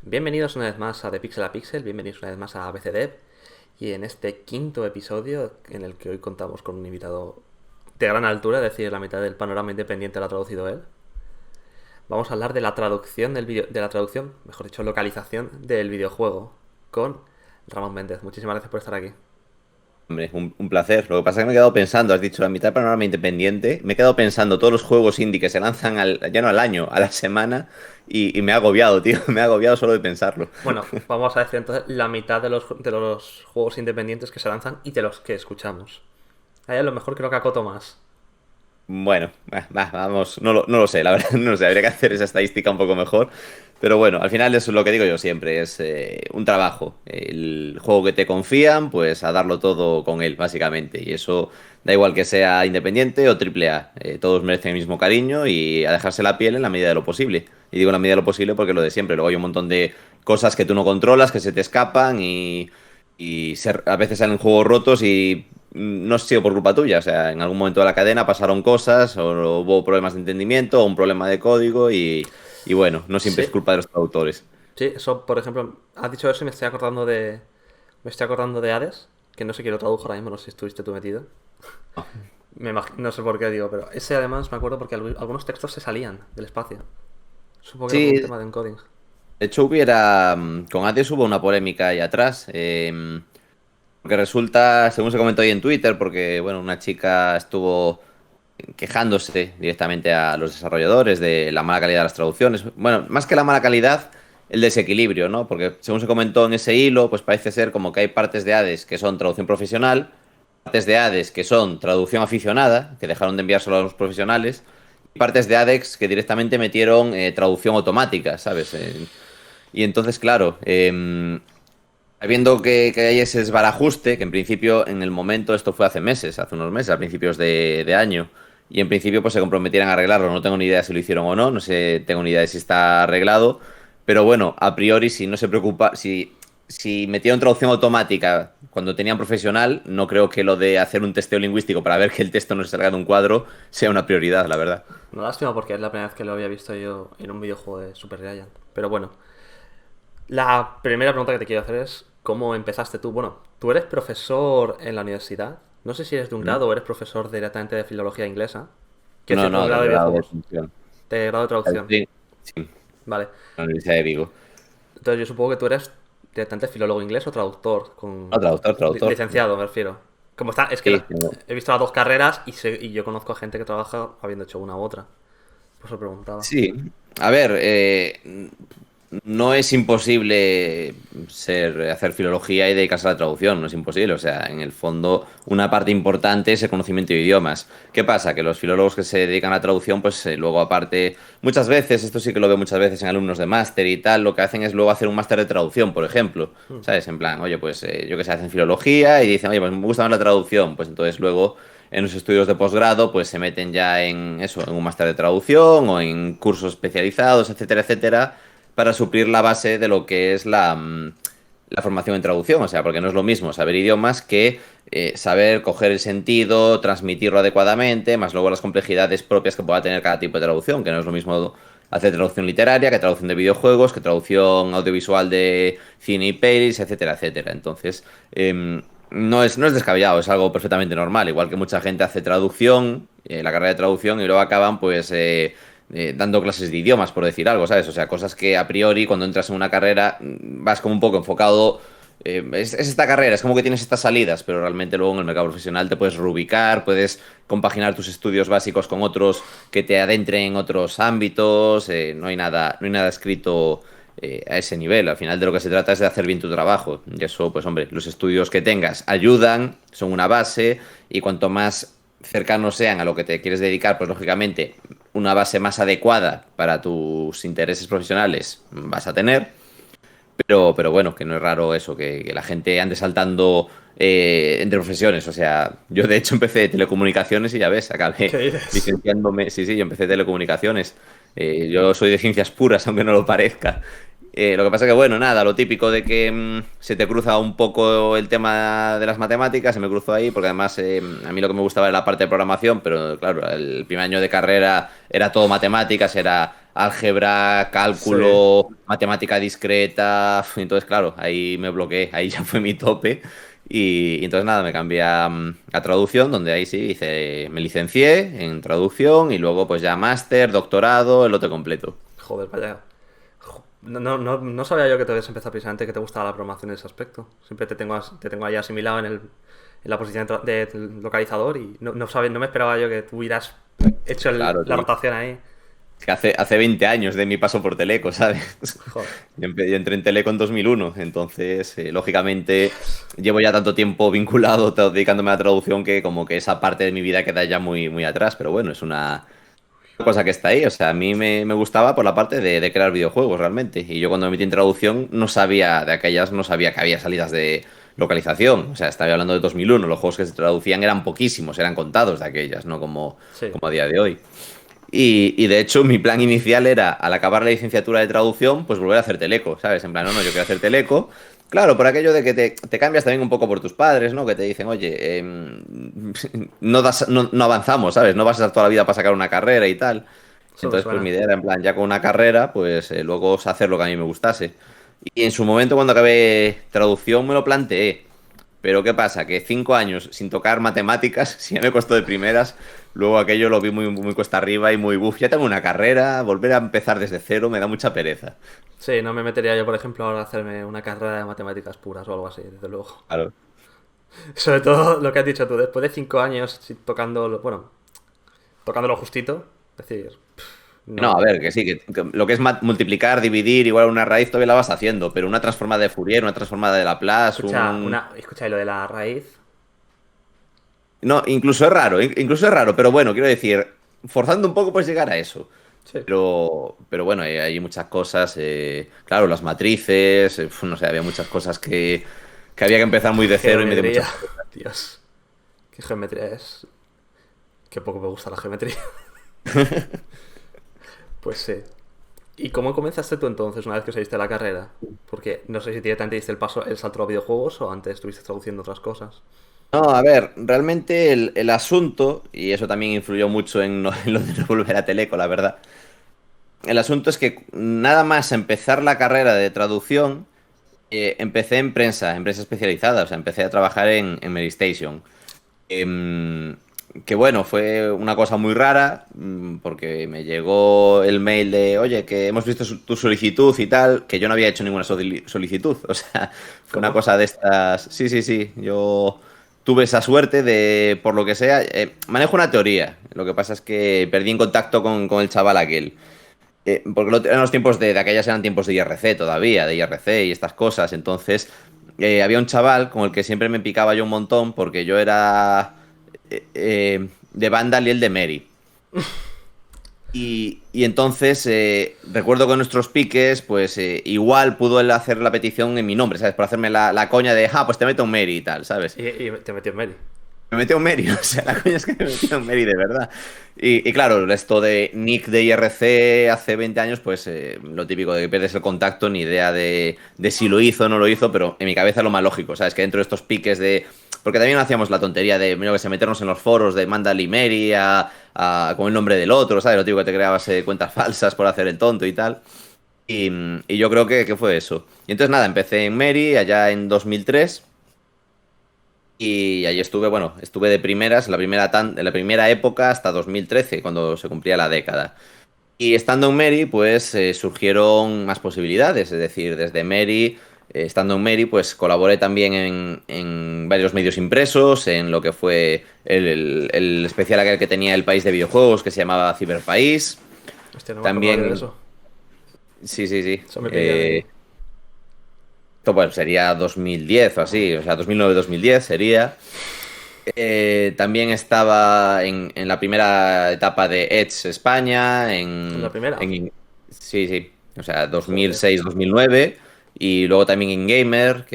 Bienvenidos una vez más a De Pixel a Pixel, bienvenidos una vez más a ABCDev y en este quinto episodio en el que hoy contamos con un invitado de gran altura, es decir, la mitad del panorama independiente lo ha traducido él. Vamos a hablar de la traducción mejor dicho, localización del videojuego con Ramón Méndez. Muchísimas gracias por estar aquí. Hombre, un placer. Lo que pasa es que me he quedado pensando, has dicho la mitad del panorama independiente, me he quedado pensando todos los juegos indie que se lanzan ya no al año, a la semana, y me ha agobiado, tío. Me ha agobiado solo de pensarlo. Bueno, vamos a decir entonces la mitad de los juegos independientes que se lanzan y de los que escuchamos. Ahí a lo mejor creo que acoto más. Bueno, vamos, no lo sé, la verdad, no lo sé, habría que hacer esa estadística un poco mejor. Pero bueno, al final eso es lo que digo yo siempre, es un trabajo. El juego que te confían, pues a darlo todo con él, básicamente. Y eso da igual que sea independiente o triple A. Todos merecen el mismo cariño y a dejarse la piel en la medida de lo posible. Y digo en la medida de lo posible porque lo de siempre. Luego hay un montón de cosas que tú no controlas, que se te escapan a veces salen juegos rotos y no ha sido por culpa tuya. O sea, en algún momento de la cadena pasaron cosas o hubo problemas de entendimiento o un problema de código y bueno, no siempre es Sí, culpa de los traductores. sí, eso, por ejemplo, has dicho eso y me estoy acordando de Hades, que no sé quién lo tradujo ahora mismo, no sé si estuviste tú metido. No sé por qué digo, pero ese además me acuerdo porque algunos textos se salían del espacio. Supongo que era por un Sí, tema de encoding. de hecho con Hades hubo una polémica ahí atrás. Porque resulta, según se comentó ahí en Twitter, porque bueno, una chica estuvo quejándose directamente a los desarrolladores de la mala calidad de las traducciones. Bueno, más que la mala calidad, el desequilibrio, ¿no? Porque según se comentó en ese hilo, pues parece ser como que hay partes de Hades que son traducción profesional, partes de Hades que son traducción aficionada, que dejaron de enviárselo a los profesionales, y partes de Hades que directamente metieron traducción automática, ¿sabes? Y entonces, claro, habiendo que hay ese desbarajuste, que en principio, en el momento, esto fue hace meses, hace unos meses, a principios de año, y en principio pues se comprometieran a arreglarlo. No tengo ni idea si lo hicieron o no, no sé, tengo ni idea de si está arreglado, pero bueno, a priori si no se preocupa, si metieron traducción automática cuando tenían profesional, no creo que lo de hacer un testeo lingüístico para ver que el texto no se salga de un cuadro sea una prioridad, la verdad. Una lástima porque es la primera vez que lo había visto yo en un videojuego de Super Giant. Pero bueno, la primera pregunta que te quiero hacer es, ¿cómo empezaste tú? Bueno, tú eres profesor en la universidad. No sé si eres de un ¿Mm? grado o eres profesor directamente de filología inglesa. Quiero No, decir, un no, grado del de grado de videojuegos. función. De grado de traducción. Sí, sí, en Vale. la Universidad de Vigo. Entonces yo supongo que tú eres directamente filólogo inglés o traductor, No, traductor, traductor. licenciado me refiero. Como está, es que Sí, he visto las dos carreras y yo conozco a gente que trabaja habiendo hecho una u otra. Por eso preguntaba. sí, a ver, no es imposible hacer filología y dedicarse a la traducción, no es imposible. O sea, en el fondo, una parte importante es el conocimiento de idiomas. ¿Qué pasa? Que los filólogos que se dedican a la traducción, pues luego aparte, muchas veces, esto sí que lo veo muchas veces en alumnos de máster y tal, lo que hacen es luego hacer un máster de traducción, por ejemplo. ¿Sabes? En plan, oye, pues yo que sé, hacen filología y dicen, oye, pues me gusta más la traducción, pues entonces luego en los estudios de posgrado, pues se meten ya en eso, en un máster de traducción o en cursos especializados, etcétera, etcétera, para suplir la base de lo que es la formación en traducción. O sea, porque no es lo mismo saber idiomas que saber coger el sentido, transmitirlo adecuadamente, más luego las complejidades propias que pueda tener cada tipo de traducción, que no es lo mismo hacer traducción literaria que traducción de videojuegos, que traducción audiovisual de cine y pelis, etcétera, etcétera. Entonces, no es descabellado, es algo perfectamente normal. Igual que mucha gente hace traducción, la carrera de traducción, y luego acaban pues dando clases de idiomas, por decir algo, ¿sabes? O sea, cosas que a priori cuando entras en una carrera vas como un poco enfocado. Es esta carrera, es como que tienes estas salidas, pero realmente luego en el mercado profesional te puedes reubicar, puedes compaginar tus estudios básicos con otros que te adentren en otros ámbitos. No hay nada escrito a ese nivel. Al final de lo que se trata es de hacer bien tu trabajo. Y eso, pues hombre, los estudios que tengas ayudan, son una base, y cuanto más cercanos sean a lo que te quieres dedicar, pues lógicamente una base más adecuada para tus intereses profesionales vas a tener. Pero bueno, que no es raro eso, que la gente ande saltando entre profesiones. O sea, yo de hecho empecé telecomunicaciones y ya ves, acabé ¿Qué dices? licenciándome. Sí, sí, yo empecé telecomunicaciones. Yo soy de ciencias puras, aunque no lo parezca. Lo que pasa que, bueno, nada, lo típico de que se te cruza un poco el tema de las matemáticas, se me cruzó ahí, porque además a mí lo que me gustaba era la parte de programación, pero claro, el primer año de carrera era todo matemáticas, era álgebra, Sí, cálculo, matemática discreta. Entonces, claro, ahí me bloqueé, ahí ya fue mi tope. Y entonces nada, me cambié a traducción, donde ahí sí me licencié en traducción y luego pues ya máster, doctorado, el lote completo. joder, vaya. No sabía yo que te habías empezado precisamente que te gustaba la programación en ese aspecto. Siempre te tengo ahí asimilado en la posición de localizador y no me esperaba yo que tú hubieras hecho Claro, la tío. rotación ahí. Es que hace 20 años de mi paso por Teleco, ¿sabes? Joder. Yo entré en Teleco en 2001, entonces, lógicamente, llevo ya tanto tiempo vinculado, dedicándome a la traducción, que como que esa parte de mi vida queda ya muy, muy atrás, pero bueno, es una cosa que está ahí. O sea, a mí me gustaba por la parte de crear videojuegos realmente, y yo cuando me metí en traducción no sabía, de aquellas no sabía que había salidas de localización. O sea, estaba hablando de 2001, los juegos que se traducían eran poquísimos, eran contados de aquellas, no como, Sí. como a día de hoy. Y de hecho, mi plan inicial era, al acabar la licenciatura de traducción, pues volver a hacer teleco, ¿sabes? En plan, no, yo quiero hacer teleco. Claro, por aquello de que te cambias también un poco por tus padres, ¿no? Que te dicen, oye, no avanzamos, ¿sabes? No vas a estar toda la vida para sacar una carrera y tal. Eso me Entonces, pues suena. mi idea era, en plan, ya con una carrera, pues luego hacer lo que a mí me gustase. Y en su momento, cuando acabé traducción, me lo planteé. Pero ¿qué pasa? Que 5 años sin tocar matemáticas, si ya me costó de primeras, luego aquello lo vi muy, muy cuesta arriba y muy, buf, ya tengo una carrera, volver a empezar desde cero me da mucha pereza. Sí, no me metería yo, por ejemplo, ahora a hacerme una carrera de matemáticas puras o algo así, desde luego. Claro. Sobre todo lo que has dicho tú, después de 5 años tocando, bueno, tocando lo justito, es decir, No, a no. ver, que sí, que lo que es multiplicar, dividir, igual una raíz todavía la vas haciendo, pero una transformada de Fourier, una transformada de Laplace, Escucha, y lo de la raíz. No, incluso es raro, pero bueno, quiero decir, forzando un poco puedes llegar a eso. Sí. Pero bueno, hay muchas cosas, claro, las matrices, no sé, había muchas cosas que había que empezar muy de cero y me dio mucha Geometría. pereza. Dios. ¿Qué geometría es? Qué poco me gusta la geometría. Pues sí. ¿Y cómo comenzaste tú entonces una vez que saliste de la carrera? Porque no sé si directamente diste el salto a los videojuegos o antes estuviste traduciendo otras cosas. No, a ver, realmente el asunto, y eso también influyó mucho en, en lo de no volver a Teleco, la verdad. El asunto es que nada más empezar la carrera de traducción, empecé en prensa especializada, o sea, empecé a trabajar en Mary Station. Em, que bueno, fue una cosa muy rara, porque me llegó el mail de, oye, que hemos visto tu solicitud y tal, que yo no había hecho ninguna solicitud. O sea, fue una ¿Cómo? cosa de estas. Sí, sí, sí, yo tuve esa suerte de, por lo que sea, manejo una teoría. Lo que pasa es que perdí en contacto con el chaval aquel. Porque eran los tiempos de aquellas eran tiempos de IRC todavía, de IRC y estas cosas. Entonces, había un chaval con el que siempre me picaba yo un montón porque yo era de Vandal y el de Mary. Y entonces recuerdo que nuestros piques, pues igual pudo él hacer la petición en mi nombre, ¿sabes? Por hacerme la coña de, pues te meto un Mary y tal, ¿sabes? Y te metió en Mary. Me metió un Mary, o sea, la coña es que me metió un Mary de verdad. Y claro, esto de Nick de IRC hace 20 años, pues lo típico de que pierdes el contacto, ni idea de si lo hizo o no lo hizo, pero en mi cabeza lo más lógico, ¿sabes? Que dentro de estos piques de... Porque también hacíamos la tontería de, mira, que se meternos en los foros de manda Mary con el nombre del otro, ¿sabes? Lo típico que te creabas cuentas falsas por hacer el tonto y tal. Y yo creo que fue eso. Y entonces nada, empecé en Mary allá en 2003. Y allí estuve, bueno, estuve de primeras, en la primera época hasta 2013, cuando se cumplía la década. Y estando en Mary, pues surgieron más posibilidades, es decir, desde Mary, estando en Mary, pues colaboré también en varios medios impresos, en lo que fue el especial aquel que tenía el país de videojuegos, que se llamaba Ciberpaís. Hostia, no me acordaba yo de También, eso. sí, sí, sí. Eso me pilla a mí. Esto pues sería 2010 o así, o sea, 2009-2010 sería. También estaba en la primera etapa de Edge España, ¿En la primera? sí, sí, o sea, Joder. 2006-2009, y luego también en Gamer,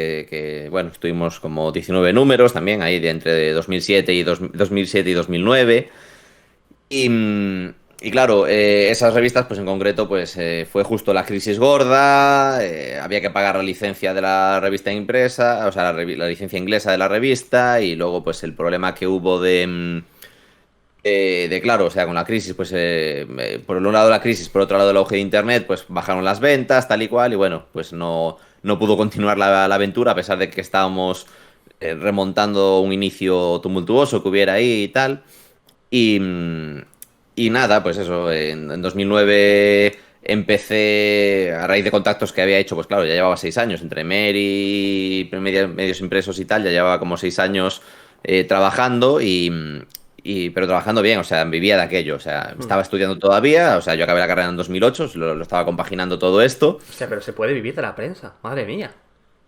bueno, estuvimos como 19 números también, ahí de entre 2007 y 2009. Y claro, esas revistas, pues en concreto, pues fue justo la crisis gorda, había que pagar la licencia de la revista impresa, o sea, la licencia inglesa de la revista, y luego pues el problema que hubo Claro, o sea, con la crisis, pues por un lado la crisis, por otro lado el auge de Internet, pues bajaron las ventas, tal y cual, y bueno, pues no pudo continuar la aventura a pesar de que estábamos remontando un inicio tumultuoso que hubiera ahí y tal. Y, y nada, pues eso, en 2009 empecé a raíz de contactos que había hecho, pues claro, ya llevaba 6 años, entre Mary, medios impresos y tal, ya llevaba como 6 años trabajando pero trabajando bien, o sea, vivía de aquello, o sea, Hmm. estaba estudiando todavía, o sea, yo acabé la carrera en 2008, lo estaba compaginando todo esto. Hostia, pero se puede vivir de la prensa. Madre mía.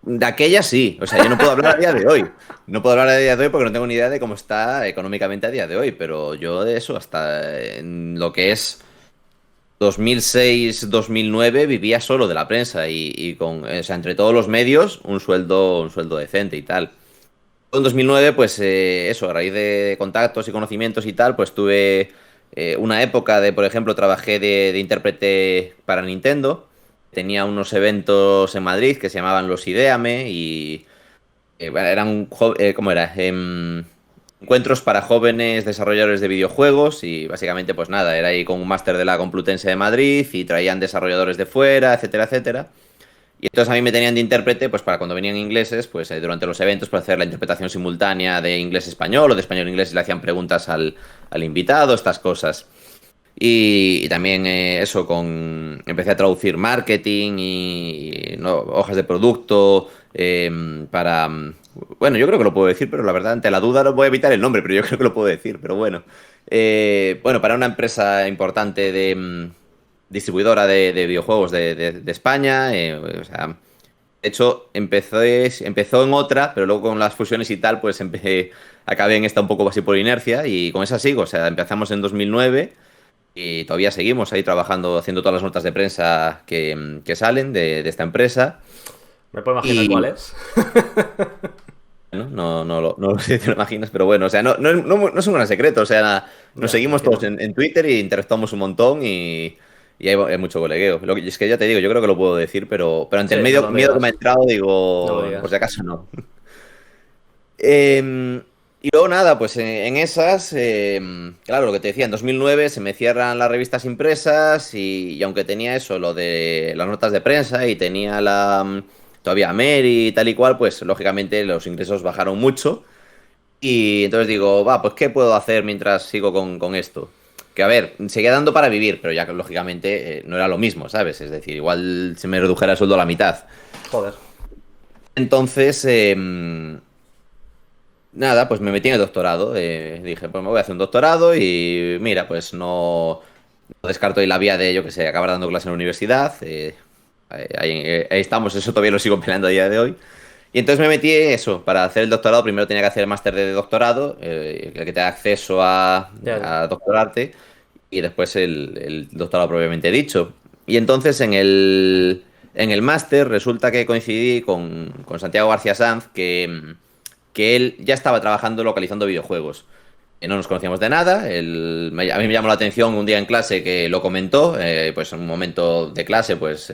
De aquella sí, o sea, yo no puedo hablar a día de hoy. No puedo hablar a día de hoy porque no tengo ni idea de cómo está económicamente a día de hoy, pero yo de eso hasta en lo que es 2006-2009 vivía solo de la prensa y con, o sea, entre todos los medios un sueldo decente y tal. En 2009, pues eso, a raíz de contactos y conocimientos y tal, pues tuve una época de, por ejemplo, trabajé de intérprete para Nintendo. Tenía unos eventos en Madrid que se llamaban los Ideame y bueno, eran, ¿cómo era? Encuentros para jóvenes desarrolladores de videojuegos y básicamente pues nada, era ahí con un máster de la Complutense de Madrid y traían desarrolladores de fuera, etcétera, etcétera. Y entonces a mí me tenían de intérprete, pues para cuando venían ingleses, pues durante los eventos para hacer la interpretación simultánea de inglés-español o de español-inglés y le hacían preguntas al invitado, estas cosas. Y también eso, empecé a traducir marketing y no, hojas de producto para... Bueno, yo creo que lo puedo decir, pero la verdad, ante la duda no voy a evitar el nombre, pero yo creo que lo puedo decir, pero bueno. Bueno, para una empresa importante de distribuidora de videojuegos de España, o sea, de hecho, empezó en otra, pero luego con las fusiones y tal, pues acabé en esta un poco así por inercia y con esa sigo. O sea, empezamos en 2009 y todavía seguimos ahí trabajando, haciendo todas las notas de prensa que salen de esta empresa. Me puedo imaginar cuál Y es. bueno, no lo sé si te lo imaginas, pero bueno, o sea, no es un gran secreto. O sea, nos Ya, me seguimos todos imagino. en Twitter y interactuamos un montón y hay mucho colegueo. Y es que ya te digo, yo creo que lo puedo decir, pero ante Sí, el no lo miedo que me ha digas. entrado, No lo digo, por digas. si acaso no. Y luego nada, pues en esas, claro, lo que te decía, en 2009 se me cierran las revistas impresas y aunque tenía eso, lo de las notas de prensa y tenía todavía Mary y tal y cual, pues lógicamente los ingresos bajaron mucho. Y entonces digo, va, pues ¿qué puedo hacer mientras sigo con esto? Que a ver, seguía dando para vivir, pero ya que lógicamente no era lo mismo, ¿sabes? Es decir, igual se me redujera el sueldo a la mitad. Joder. Entonces, nada, pues me metí en el doctorado. Dije, pues me voy a hacer un doctorado y mira, pues no descarto ahí la vía de, yo que sé, acabar dando clase en la universidad. Ahí estamos, eso todavía lo sigo peleando a día de hoy. Y entonces me metí en eso, para hacer el doctorado, primero tenía que hacer el máster de doctorado, el que te da acceso Ya, ya. a doctorarte, y después el doctorado propiamente dicho. Y entonces en el máster resulta que coincidí con Santiago García Sanz, que él ya estaba trabajando localizando videojuegos. No nos conocíamos de nada, a mí me llamó la atención un día en clase que lo comentó, pues en un momento de clase, pues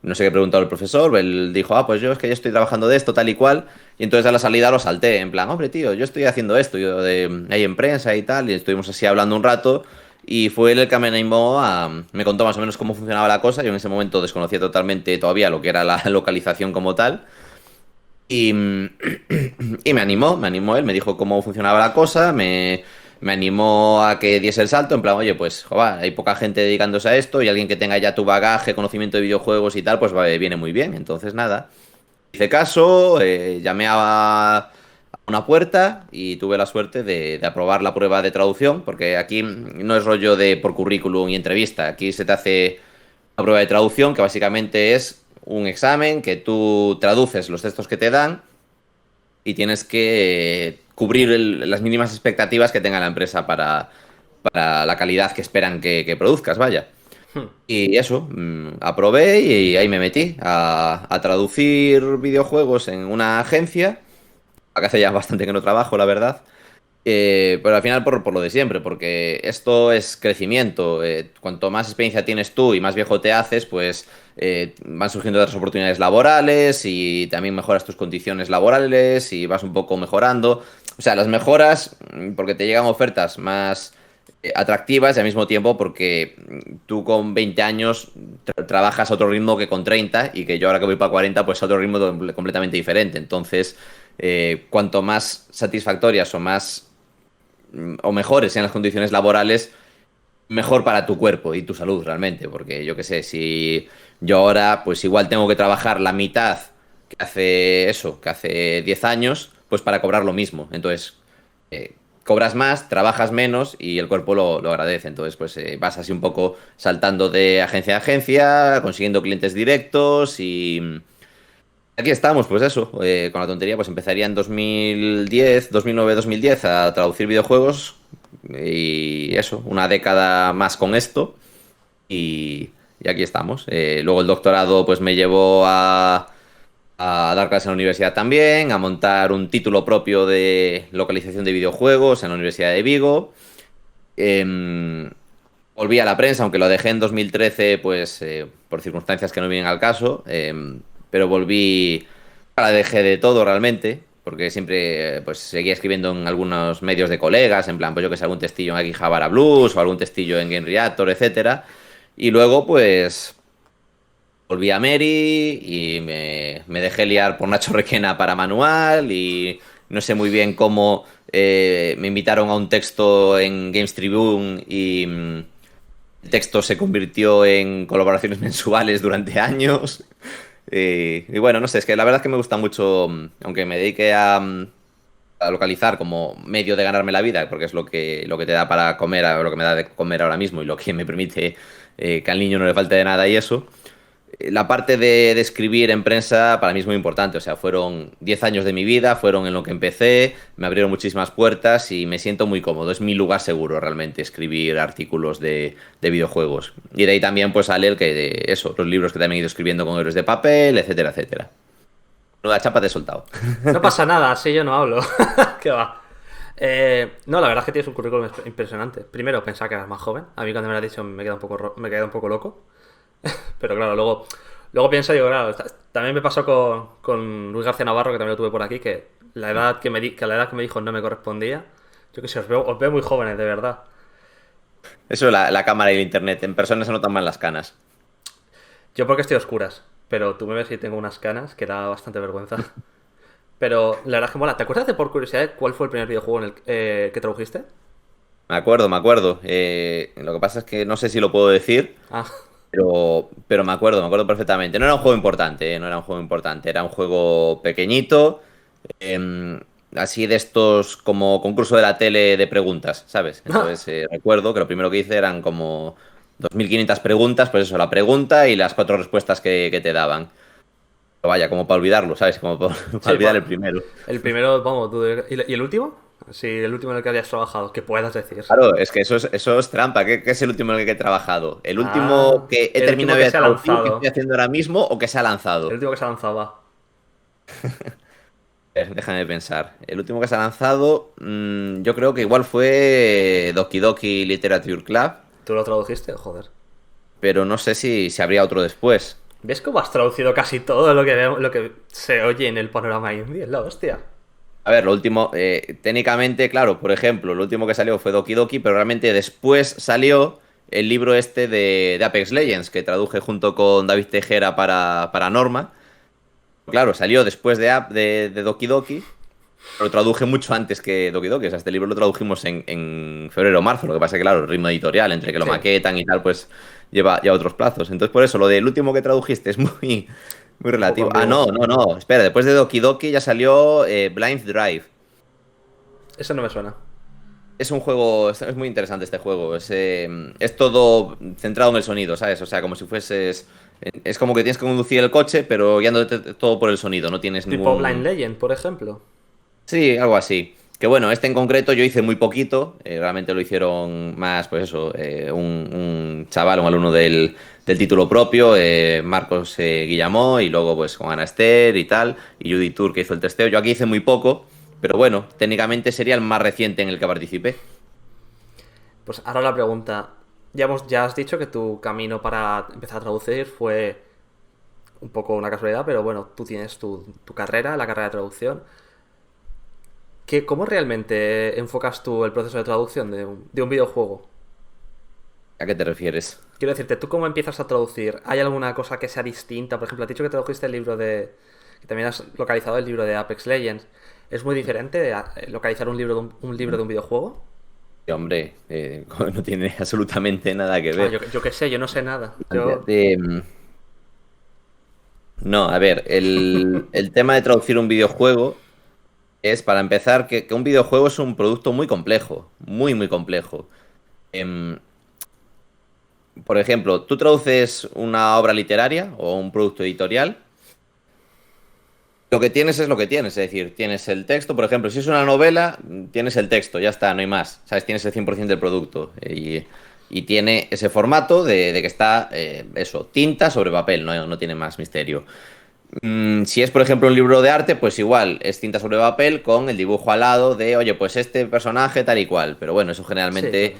no sé qué preguntó el profesor, él dijo, pues yo es que ya estoy trabajando de esto, tal y cual, y entonces a la salida lo salté, en plan, hombre, tío, yo estoy haciendo esto, yo ahí en prensa y tal, y estuvimos así hablando un rato, y fue él el que me animó me contó más o menos cómo funcionaba la cosa, yo en ese momento desconocía totalmente todavía lo que era la localización como tal, y, y me animó él, me dijo cómo funcionaba la cosa, me animó a que diese el salto, en plan, oye, pues, joder, hay poca gente dedicándose a esto y alguien que tenga ya tu bagaje, conocimiento de videojuegos y tal, pues viene muy bien. Entonces, nada, hice caso, llamé a una puerta y tuve la suerte de aprobar la prueba de traducción, porque aquí no es rollo de por currículum y entrevista, aquí se te hace una prueba de traducción que básicamente es un examen que tú traduces los textos que te dan y tienes que cubrir las mínimas expectativas que tenga la empresa para la calidad que esperan que produzcas, vaya. Hmm. Y eso, aprobé y ahí me metí a traducir videojuegos en una agencia. Acá hace ya bastante que no trabajo, la verdad. Pero al final por lo de siempre, porque esto es crecimiento. Cuanto más experiencia tienes tú y más viejo te haces, pues van surgiendo otras oportunidades laborales y también mejoras tus condiciones laborales y vas un poco mejorando. O sea, las mejoras, porque te llegan ofertas más atractivas y al mismo tiempo porque tú con 20 años trabajas a otro ritmo que con 30 y que yo ahora que voy para 40 pues a otro ritmo completamente diferente. Entonces, cuanto más satisfactorias o más o mejores sean las condiciones laborales, mejor para tu cuerpo y tu salud realmente, porque yo qué sé, si yo ahora pues igual tengo que trabajar la mitad que hace 10 años, pues para cobrar lo mismo. Entonces, cobras más, trabajas menos y el cuerpo lo agradece. Entonces, pues vas así un poco saltando de agencia a agencia, consiguiendo clientes directos y aquí estamos, pues eso, con la tontería, pues empezaría en 2010, 2009, 2010 a traducir videojuegos y eso, una década más con esto y aquí estamos. Luego el doctorado pues me llevó a dar clases en la universidad también, a montar un título propio de localización de videojuegos en la Universidad de Vigo. Em, Volví a la prensa, aunque lo dejé en 2013, pues por circunstancias que no vienen al caso, pero volví, ahora dejé de todo realmente, porque siempre pues seguía escribiendo en algunos medios de colegas, en plan, pues yo que sé, algún testillo en Akihabara Blues o algún testillo en Game Reactor, etcétera. Y luego pues volví a Mary y me dejé liar por Nacho Requena para manual y no sé muy bien cómo me invitaron a un texto en Games Tribune y el texto se convirtió en colaboraciones mensuales durante años. Y bueno, no sé, es que la verdad es que me gusta mucho, aunque me dedique a localizar como medio de ganarme la vida, porque es lo que te da para comer, lo que me da de comer ahora mismo y lo que me permite que al niño no le falte de nada y eso. La parte de escribir en prensa para mí es muy importante, o sea, fueron 10 años de mi vida, fueron en lo que empecé, me abrieron muchísimas puertas y me siento muy cómodo, es mi lugar seguro realmente escribir artículos de videojuegos. Y de ahí también pues sale el que de eso, los libros que también he ido escribiendo con héroes de papel, etcétera, etcétera. La chapa te he soltado. No pasa nada, así yo no hablo. ¿Qué va? No, la verdad es que tienes un currículum impresionante. Primero, pensaba que eras más joven. A mí cuando me lo has dicho me queda un poco, me queda un poco loco. Pero claro, luego pienso, digo, claro, también me pasó con Luis García Navarro, que también lo tuve por aquí, que la edad que la edad que me dijo no me correspondía. Yo que sé, os veo muy jóvenes, de verdad. Eso, la cámara y el internet, en persona se notan más las canas. Yo porque estoy a oscuras, pero tú me ves y tengo unas canas que da bastante vergüenza. Pero la verdad es que mola. ¿Te acuerdas de por curiosidad cuál fue el primer videojuego en el que tradujiste? Me acuerdo, me acuerdo. Lo que pasa es que no sé si lo puedo decir. Ah, Pero me acuerdo perfectamente. No era un juego importante, no era un juego importante, era un juego pequeñito, em, así de estos como concurso de la tele de preguntas, ¿sabes? Entonces recuerdo que lo primero que hice eran como 2.500 preguntas, pues eso, la pregunta y las 4 respuestas que te daban. Pero vaya, como para olvidarlo, ¿sabes? Como para, para sí, olvidar el primero. el primero, vamos, ¿y el último? Sí, el último en el que habías trabajado, que puedas decir. Claro, es que eso es trampa. ¿Qué es el último en el que he trabajado? ¿El último Ah, que he el último terminado que de se ha traducir, que estoy lanzado. haciendo ahora mismo, o que se ha El lanzado? último que se ha lanzado, va. Déjame pensar. El último que se ha lanzado, yo creo que igual fue Doki Doki Literature Club, ¿Tú lo tradujiste? Joder. pero no sé si habría otro después. ¿Ves cómo has traducido casi todo lo que se oye en el panorama indie? Es la hostia. A ver, lo último, técnicamente, claro, por ejemplo, lo último que salió fue Doki Doki, pero realmente después salió el libro este de Apex Legends, que traduje junto con David Tejera para Norma. Claro, salió después de Doki Doki. Lo traduje mucho antes que Doki Doki. O sea, este libro lo tradujimos en febrero o marzo. Lo que pasa es que, claro, el ritmo editorial, entre que lo Sí. maquetan y tal, pues lleva otros plazos. Entonces, por eso, lo del último que tradujiste es muy Un poco relativo. Ah, ambiguo. no, no, no. Espera, después de Doki Doki ya salió Blind Drive. Eso no me suena. Es un juego, es muy interesante este juego. Es todo centrado en el sonido, ¿sabes? O sea, como si fueses. Es como que tienes que conducir el coche, pero guiándote todo por el sonido. No tienes Tipo Blind ningún. Legend, por ejemplo. Sí, algo así. Que bueno, este en concreto yo hice muy poquito, realmente lo hicieron más, pues eso, un chaval, un alumno del título propio, Marcos Guillamó, y luego pues con Ana Esther y tal, y Judy Tour que hizo el testeo. Yo aquí hice muy poco, pero bueno, técnicamente sería el más reciente en el que participé. Pues ahora la pregunta. Ya has dicho que tu camino para empezar a traducir fue un poco una casualidad, pero bueno, tú tienes tu carrera, la carrera de traducción. ¿Cómo realmente enfocas tú el proceso de traducción de un videojuego? ¿A qué te refieres? Quiero decirte, ¿tú cómo empiezas a traducir? ¿Hay alguna cosa que sea distinta? Por ejemplo, has dicho que tradujiste el libro de... que también has localizado el libro de Apex Legends. ¿Es muy diferente localizar un libro un libro de un videojuego? Sí, hombre, no tiene absolutamente nada que Ah, ver. yo qué sé, yo no sé nada. Yo... No, a ver, el tema de traducir un videojuego es, para empezar, que un videojuego es un producto muy complejo, muy, muy complejo. Em, por ejemplo, tú traduces una obra literaria o un producto editorial, lo que tienes es lo que tienes, es decir, tienes el texto, por ejemplo, si es una novela, tienes el texto, ya está, no hay más, ¿sabes? Tienes el 100% del producto y tiene ese formato de que está, eso, tinta sobre papel, no tiene más misterio. Si es, por ejemplo, un libro de arte, pues igual, es tinta sobre papel con el dibujo al lado de, oye, pues este personaje tal y cual. Pero bueno, eso Sí, generalmente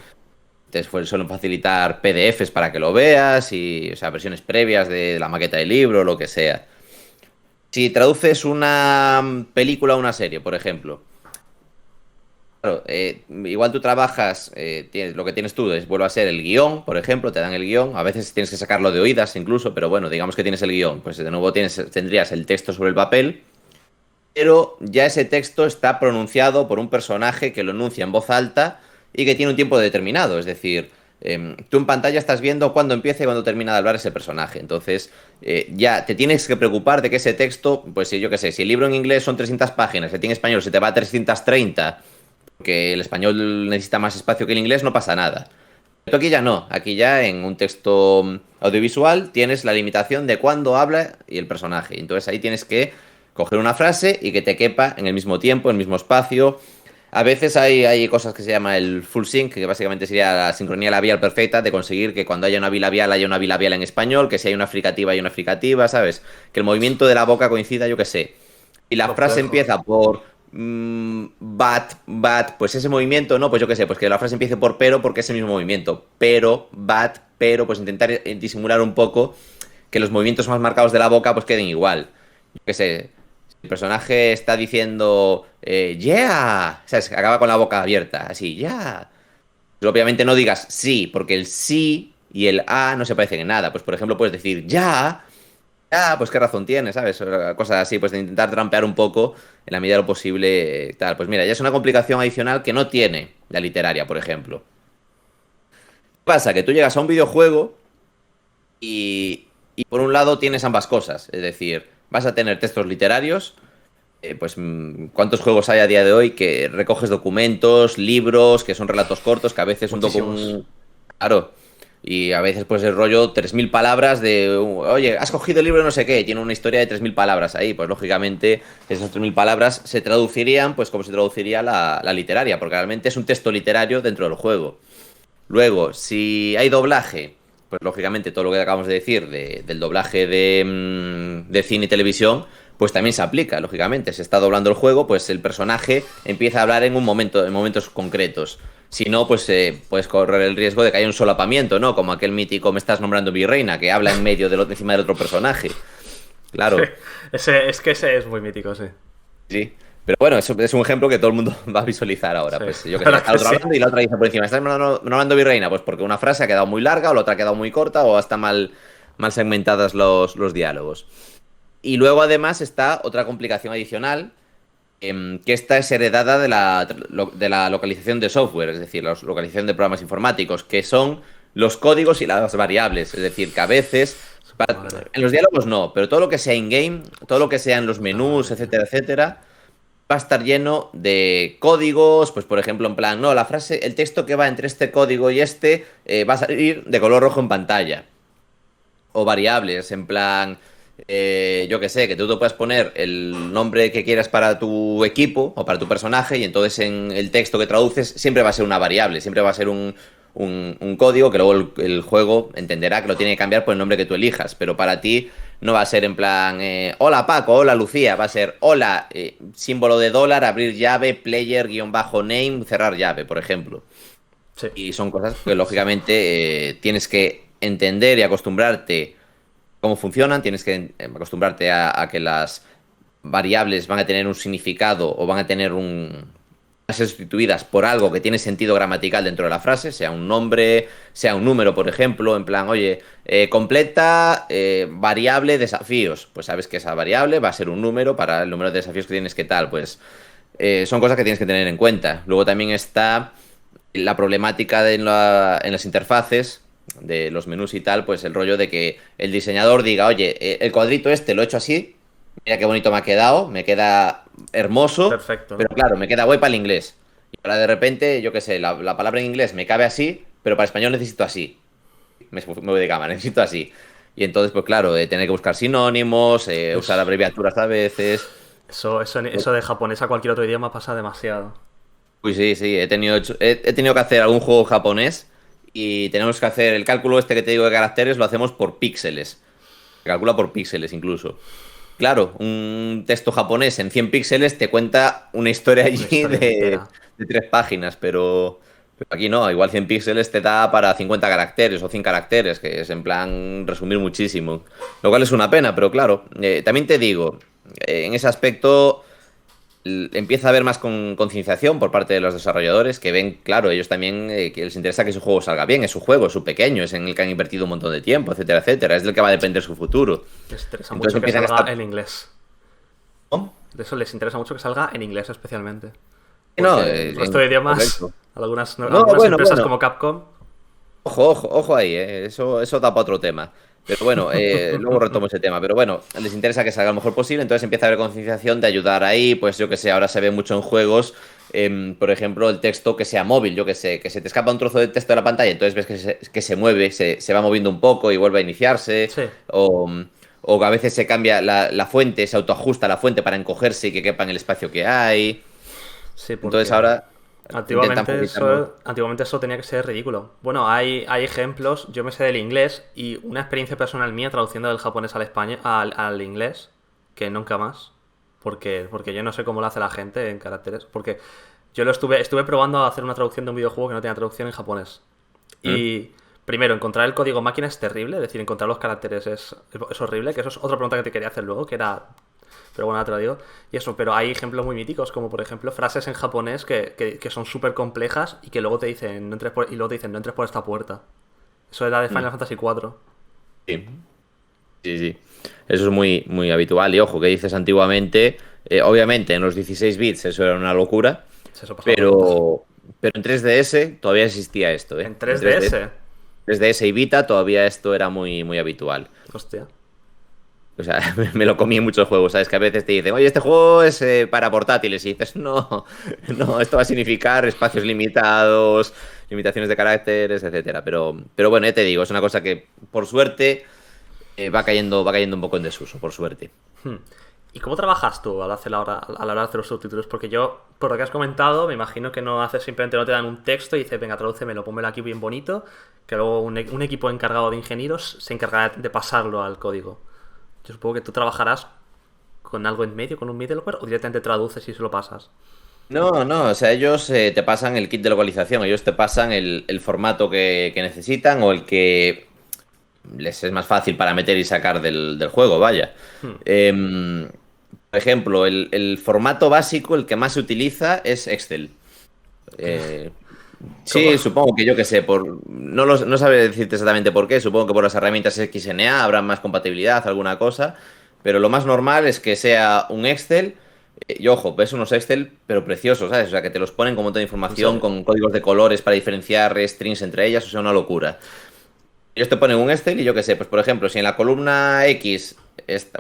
claro. suelen facilitar PDFs para que lo veas y, o sea, versiones previas de la maqueta del libro, lo que sea. Si traduces una película o una serie, por ejemplo, claro, igual tú trabajas, lo que tienes tú vuelve a ser el guión, por ejemplo, te dan el guión, a veces tienes que sacarlo de oídas incluso, pero bueno, digamos que tienes el guión, pues de nuevo tendrías el texto sobre el papel, pero ya ese texto está pronunciado por un personaje que lo enuncia en voz alta y que tiene un tiempo determinado. Es decir, tú en pantalla estás viendo cuándo empieza y cuándo termina de hablar ese personaje. Entonces, ya te tienes que preocupar de que ese texto, pues si yo qué sé, si el libro en inglés son 300 páginas, si tiene en español se te va a 330, porque el español necesita más espacio que el inglés, no pasa nada. Pero aquí ya no, aquí ya en un texto audiovisual tienes la limitación de cuándo habla y el personaje. Entonces ahí tienes que coger una frase y que te quepa en el mismo tiempo, en el mismo espacio. A veces hay cosas que se llama el full sync, que básicamente sería la sincronía labial perfecta, de conseguir que cuando haya una bilabial haya una bilabial en español, que si hay una fricativa hay una fricativa, ¿sabes? Que el movimiento de la boca coincida, yo qué sé. Y la frase Complejo. empieza por pues ese movimiento, no, pues yo qué sé, pues que la frase empiece por pero porque es el mismo movimiento. Pero, pero, pues intentar disimular un poco que los movimientos más marcados de la boca pues queden igual. Yo qué sé, si el personaje está diciendo yeah, o sea, acaba con la boca abierta, así, yeah. Pues obviamente no digas sí, porque el sí y el a no se parecen en nada. Pues por ejemplo puedes decir ya. Ah, pues qué razón tiene, ¿sabes? Cosas así, pues de intentar trampear un poco en la medida de lo posible, tal. Pues mira, ya es una complicación adicional que no tiene la literaria, por ejemplo. ¿Qué pasa? Que tú llegas a un videojuego y por un lado tienes ambas cosas, es decir, vas a tener textos literarios, pues ¿cuántos juegos hay a día de hoy que recoges documentos, libros, que son relatos cortos, que a veces un Muchísimos. documento... Claro. Y a veces pues el rollo 3.000 palabras de, oye, has cogido el libro de no sé qué, tiene una historia de 3.000 palabras ahí, pues lógicamente esas 3.000 palabras se traducirían pues como se traduciría la literaria, porque realmente es un texto literario dentro del juego. Luego, si hay doblaje, pues lógicamente todo lo que acabamos de decir del doblaje de cine y televisión, pues también se aplica, lógicamente. Se está doblando el juego, pues el personaje empieza a hablar en un momento, en momentos concretos. Si no, pues puedes correr el riesgo de que haya un solapamiento, ¿no? Como aquel mítico me estás nombrando virreina, que habla en medio encima del otro personaje. Sí. Claro, Es que ese es muy mítico, sí. sí. Pero bueno, eso es un ejemplo que todo el mundo va a visualizar ahora. Sí, Pues yo la que sé, verdad está el que otro sí. hablando y la otra dice por encima, ¿estás nombrando virreina? Pues porque una frase ha quedado muy larga o la otra ha quedado muy corta o está mal segmentadas los diálogos. Y luego además está otra complicación adicional, que esta es heredada de la localización de software, es decir, la localización de programas informáticos, que son los códigos y las variables. Es decir, que a veces, Su puta madre. en los diálogos no, pero todo lo que sea in-game, todo lo que sea en los Puta menús, madre, tío. etcétera, etcétera, va a estar lleno de códigos, pues por ejemplo, en plan, no, la frase, el texto que va entre este código y este va a salir de color rojo en pantalla. O variables, en plan, yo que sé, que tú te puedas poner el nombre que quieras para tu equipo o para tu personaje y entonces en el texto que traduces siempre va a ser una variable, siempre va a ser un código que luego el juego entenderá que lo tiene que cambiar por el nombre que tú elijas, pero para ti no va a ser en plan, hola Paco, hola Lucía, va a ser hola, símbolo de dólar, abrir llave, player, guión bajo name, cerrar llave, por ejemplo. Sí. Y son cosas que lógicamente tienes que entender y acostumbrarte cómo funcionan, tienes que acostumbrarte a que las variables van a tener un significado o van a tener ser sustituidas por algo que tiene sentido gramatical dentro de la frase, sea un nombre, sea un número, por ejemplo, en plan, oye, completa variable desafíos. Pues sabes que esa variable va a ser un número para el número de desafíos que tienes que tal, pues son cosas que tienes que tener en cuenta. Luego también está la problemática en las interfaces de los menús y tal, pues el rollo de que el diseñador diga, oye, el cuadrito este lo he hecho así, mira qué bonito me ha quedado, me queda hermoso, Perfecto, ¿no? pero claro, me queda guay para el inglés. Y ahora de repente, yo qué sé, la palabra en inglés me cabe así, pero para español necesito así. Me voy de cama, necesito así. Y entonces, pues claro, tener que buscar sinónimos, usar abreviaturas a veces. Eso de japonés a cualquier otro idioma pasa demasiado. Uy, sí, sí, he tenido que hacer algún juego japonés y tenemos que hacer el cálculo este que te digo de caracteres, lo hacemos por píxeles. Se calcula por píxeles incluso. Claro, un texto japonés en 100 píxeles te cuenta una historia Una allí historia entera. de 3 páginas, pero aquí no, igual 100 píxeles te da para 50 caracteres o 100 caracteres, que es en plan resumir muchísimo. Lo cual es una pena, pero claro, también te digo, en ese aspecto empieza a haber más concienciación por parte de los desarrolladores que ven, claro, ellos también que les interesa que su juego salga bien, es su juego, es su pequeño, es en el que han invertido un montón de tiempo, etcétera, etcétera, es del que va a depender su futuro. Les interesa Entonces mucho que empiezan a salga estar... en inglés. ¿Cómo? De eso les interesa mucho que salga en inglés especialmente. No, Porque el resto de idiomas, correcto. No, algunas bueno, empresas bueno. como Capcom. Ojo, ojo, ojo ahí, eso da para otro tema. Pero bueno, luego retomo ese tema. Pero bueno, les interesa que salga lo mejor posible, entonces empieza a haber concienciación de ayudar ahí. Pues yo que sé, ahora se ve mucho en juegos, por ejemplo, el texto que sea móvil, yo que sé, que se te escapa un trozo de texto de la pantalla, entonces ves que se mueve, se va moviendo un poco y vuelve a iniciarse. Sí, O que a veces se cambia la fuente, se autoajusta la fuente para encogerse y que quepa en el espacio que hay. sí, Entonces porque ahora intentan quitarnos. antiguamente eso tenía que ser ridículo. Bueno, hay ejemplos, yo me sé del inglés y una experiencia personal mía traduciendo del japonés al inglés, que nunca más. Porque yo no sé cómo lo hace la gente en caracteres. Porque yo estuve probando a hacer una traducción de un videojuego que no tenía traducción en japonés. ¿Mm? Y primero, encontrar el código máquina es terrible, es decir, encontrar los caracteres es horrible, que eso es otra pregunta que te quería hacer luego, que era... Pero bueno, ahora te lo digo. Y eso, pero hay ejemplos muy míticos, como por ejemplo frases en japonés que son súper complejas y que luego te dicen, y luego te dicen, no entres por esta puerta. Eso era de Final Fantasy IV. Sí, sí, sí. Eso es muy, muy habitual. Y ojo, que dices antiguamente, obviamente en los 16 bits eso era una locura, Eso pasaba por alto. pero en 3DS todavía existía esto, ¿eh? En En 3DS, 3DS. 3DS y Vita todavía esto era muy, muy habitual. Hostia. O sea, me lo comí en muchos juegos, ¿sabes? Que a veces te dicen, oye, este juego es para portátiles. Y dices, no, no, esto va a significar espacios limitados, limitaciones de caracteres, etcétera. Pero bueno, ya te digo, es una cosa que, por suerte, va cayendo un poco en desuso, por suerte. Hmm. ¿Y cómo trabajas tú a la hora de hacer los subtítulos? Porque yo, por lo que has comentado, me imagino que no haces simplemente, no te dan un texto y dices, venga, tradúcemelo, pónmelo aquí bien bonito, que luego un equipo encargado de ingenieros se encargará de pasarlo al código. Yo supongo que tú trabajarás con algo en medio, con un middleware, o directamente traduces y se lo pasas. No, no, o sea, ellos te pasan el kit de localización, ellos te pasan el formato que necesitan o el que les es más fácil para meter y sacar del juego, vaya. Hmm. Por ejemplo, el formato básico, el que más se utiliza es Excel. Eh, ¿Cómo? sí, supongo que yo que sé, no sabré decirte exactamente por qué, supongo que por las herramientas XNA habrá más compatibilidad, alguna cosa, pero lo más normal es que sea un Excel. Y ojo, ves unos Excel, pero preciosos, ¿sabes? O sea, que te los ponen con un montón de ¿En información, serio? con códigos de colores para diferenciar strings entre ellas, o sea, una locura. Ellos te ponen un Excel y yo qué sé, pues por ejemplo, si en la columna X,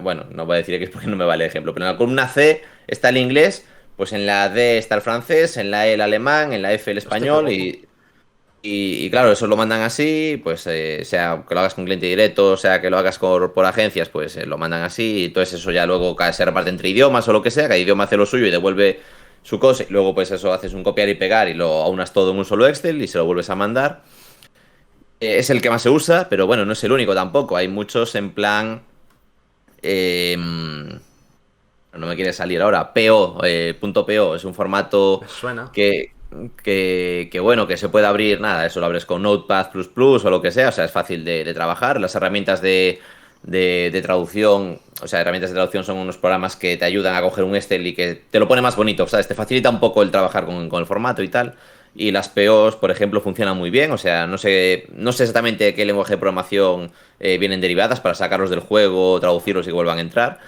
bueno, no voy a decir X porque no me vale el ejemplo, pero en la columna C está el inglés, pues en la D está el francés, en la E el alemán, en la F el Hostia, qué español guapo. y claro, eso lo mandan así, pues sea que lo hagas con cliente directo, sea que lo hagas por agencias, pues lo mandan así y todo eso ya luego se reparte entre idiomas o lo que sea, cada idioma hace lo suyo y devuelve su cosa y luego pues eso haces un copiar y pegar y lo aunas todo en un solo Excel y se lo vuelves a mandar. Es el que más se usa, pero bueno, no es el único tampoco. Hay muchos en plan. No me quiere salir ahora. PO, punto .po. Es un formato Me suena. que, bueno, que se puede abrir. Nada, eso lo abres con Notepad o lo que sea. O sea, es fácil de trabajar. Las herramientas de traducción o sea, herramientas de traducción son unos programas que te ayudan a coger un Excel y que te lo pone más bonito, ¿sabes? Te facilita un poco el trabajar con el formato y tal. Y las POs, por ejemplo, funcionan muy bien. O sea, no sé exactamente de qué lenguaje de programación vienen derivadas para sacarlos del juego, traducirlos y que vuelvan a entrar.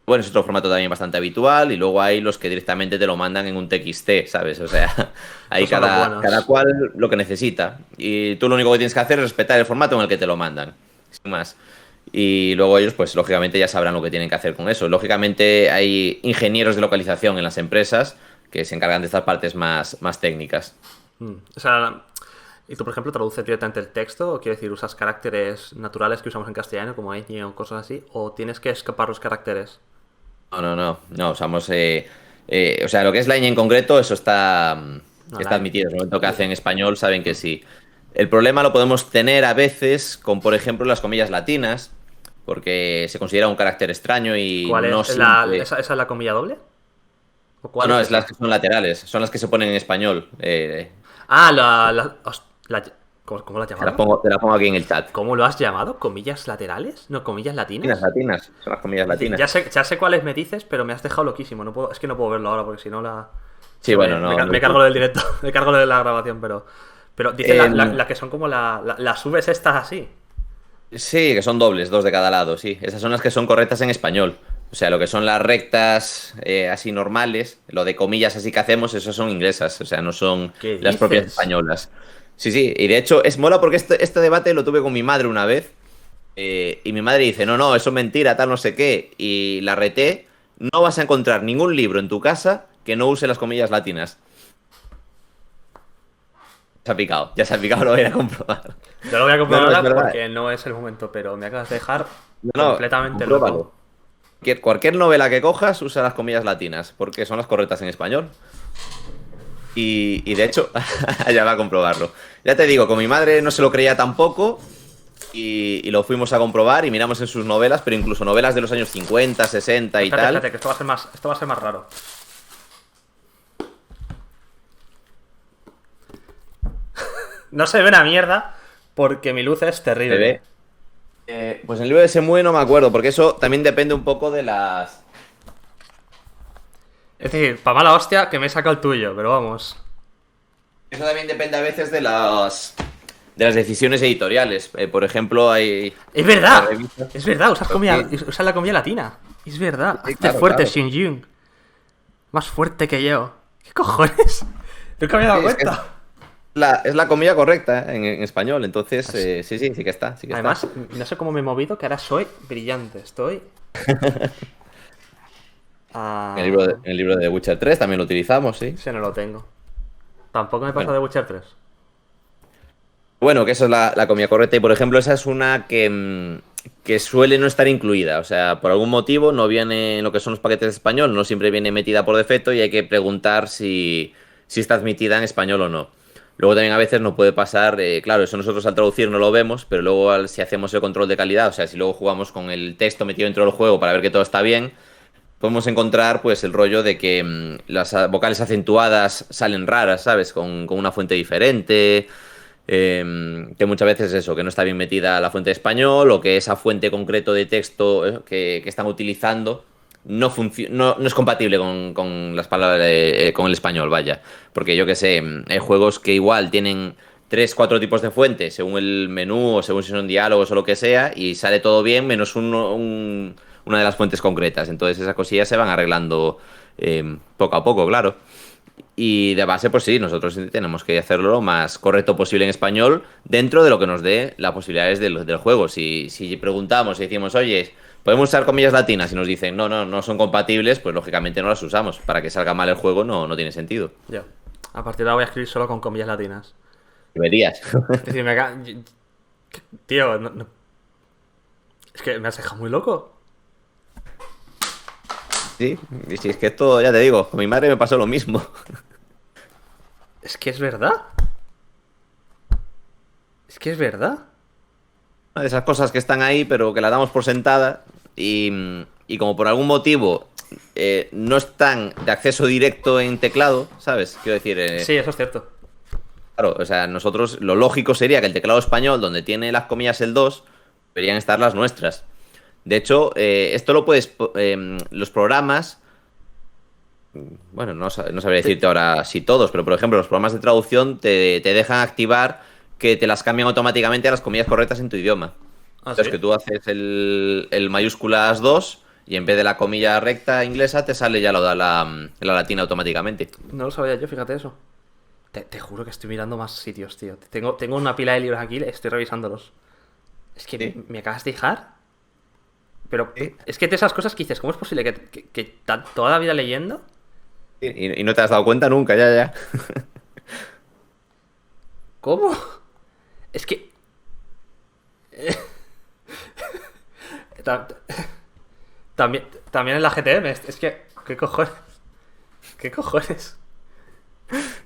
Bueno, es otro formato también bastante habitual. Y luego hay los que directamente te lo mandan en un TXT, ¿sabes? O sea, hay Estos son los cada buenos. cual lo que necesita. Y tú lo único que tienes que hacer es respetar el formato en el que te lo mandan. Sin más. Y luego ellos, pues lógicamente ya sabrán lo que tienen que hacer con eso. Lógicamente hay ingenieros de localización en las empresas que se encargan de estas partes más técnicas. O sea, ¿y tú, por ejemplo, traduces directamente el texto? ¿O quiero decir, usas caracteres naturales que usamos en castellano, como ñ o cosas así? ¿O tienes que escapar los caracteres? No, usamos... o sea, lo que es la ñ en concreto, eso No, está la admitido. En el momento que ñ. hacen español saben que sí. El problema lo podemos tener a veces con, por ejemplo, las comillas latinas, porque se considera un carácter extraño y ¿Cuál no es? siempre... ¿Esa es la comilla doble? ¿O No, cuál no, es es las esa? que son laterales, son las que se ponen en español. Ah, ¿cómo la has llamado? Te la pongo aquí en el chat. ¿Cómo lo has llamado? ¿Comillas laterales? ¿No, comillas Latinas, latinas? latinas, son las comillas Es decir, latinas. ya sé cuáles me dices, pero me has dejado loquísimo. No puedo, es que no puedo verlo ahora porque si no la. Sí, Eso bueno, me cargo lo del directo, me cargo lo de la grabación, pero. Pero dices em, la que son como las subes estas así. sí, que son dobles, dos de cada lado, sí. Esas son las que son correctas en español. O sea, lo que son las rectas así normales, lo de comillas así que hacemos, esas son inglesas, o sea, no son ¿Qué las propias dices? españolas. Sí, sí, y de hecho es mola porque este debate lo tuve con mi madre una vez, y mi madre dice, no, no, eso es mentira, tal, no sé qué, y la reté, no vas a encontrar ningún libro en tu casa que no use las comillas latinas. Ya se ha picado, lo voy a ir a comprobar. Yo lo voy a No, comprobar no, es ahora verdad. porque no es el momento, pero me acabas de dejar No, no, completamente loco. compruébalo. Cualquier novela que cojas usa las comillas latinas, porque son las correctas en español. Y de hecho, ya va a comprobarlo. Ya te digo, con mi madre no se lo creía tampoco y lo fuimos a comprobar y miramos en sus novelas, pero incluso novelas de los años 50, 60 y Espérate, tal. espérate, que esto va a ser más raro. No se ve una mierda porque mi luz es Se terrible. ve. Pues en el libro de Semue no me acuerdo, porque eso también depende un poco de las... Es decir, pa' mala hostia que me saca el tuyo, pero vamos. Eso también depende a veces de las decisiones editoriales. Por ejemplo, hay ¡Es verdad! revistas... Es verdad, Sí, usas la comida latina. Es verdad. sí, Hazte claro, fuerte, claro. Shin. Más fuerte que yo. ¿Qué cojones? Nunca me he dado Sí, es que cuenta. es la comida correcta en español, entonces Así- sí que está, sí que está. Además, no sé cómo me he movido, que ahora soy brillante. Estoy. Ah, En el libro de The Witcher 3 también lo utilizamos, sí. ese no lo tengo. Tampoco me pasa Bueno, de Witcher 3. bueno, que esa es la comida correcta y por ejemplo esa es una que suele no estar incluida, o sea, por algún motivo no viene en lo que son los paquetes de español, no siempre viene metida por defecto y hay que preguntar si está admitida en español o no. Luego también a veces nos puede pasar, claro, eso nosotros al traducir no lo vemos, pero luego si hacemos el control de calidad, o sea, si luego jugamos con el texto metido dentro del juego para ver que todo está bien, podemos encontrar pues el rollo de que las vocales acentuadas salen raras, ¿sabes? Con una fuente diferente, que muchas veces eso, que no está bien metida la fuente de español o que esa fuente concreto de texto que están utilizando no es compatible con las palabras con el español, vaya. Porque yo que sé, hay juegos que igual tienen tres, cuatro tipos de fuentes según el menú o según si son diálogos o lo que sea y sale todo bien menos una de las fuentes concretas. Entonces esas cosillas se van arreglando poco a poco, claro. Y de base, pues sí, nosotros tenemos que hacerlo lo más correcto posible en español dentro de lo que nos dé las posibilidades del juego. Si preguntamos y decimos, oye, ¿podemos usar comillas latinas? Y nos dicen, no son compatibles, pues lógicamente no las usamos. Para que salga mal el juego no tiene sentido. Yo. A partir de ahora voy a escribir solo con comillas latinas. Deberías. Es decir, Tío, es que me has dejado muy loco. Sí, y si es que esto, ya te digo, con mi madre me pasó lo mismo. Es que es verdad. Es que es verdad. De esas cosas que están ahí, pero que las damos por sentada y como por algún motivo no están de acceso directo en teclado, ¿sabes? Quiero decir, Sí, eso es cierto. claro, o sea, nosotros lo lógico sería que el teclado español, donde tiene las comillas el 2 deberían estar las nuestras. De hecho, esto lo puedes... los programas... Bueno, no sabría decirte ahora si todos, pero por ejemplo, los programas de traducción te dejan activar que te las cambian automáticamente a las comillas correctas en tu idioma. ¿Ah, Entonces, sí? que tú haces el mayúsculas 2 y en vez de la comilla recta inglesa te sale ya lo de la latina automáticamente. No lo sabía yo, fíjate eso. Te juro que estoy mirando más sitios, tío. Tengo una pila de libros aquí, estoy revisándolos. Es que Sí, me acabas de dejar. Pero sí. es que de esas cosas que dices, ¿cómo es posible toda la vida leyendo? Y no te has dado cuenta nunca, ya. ¿Cómo? Es que... ta- También, también en la GTM, es que... ¿Qué cojones? ¿Qué cojones?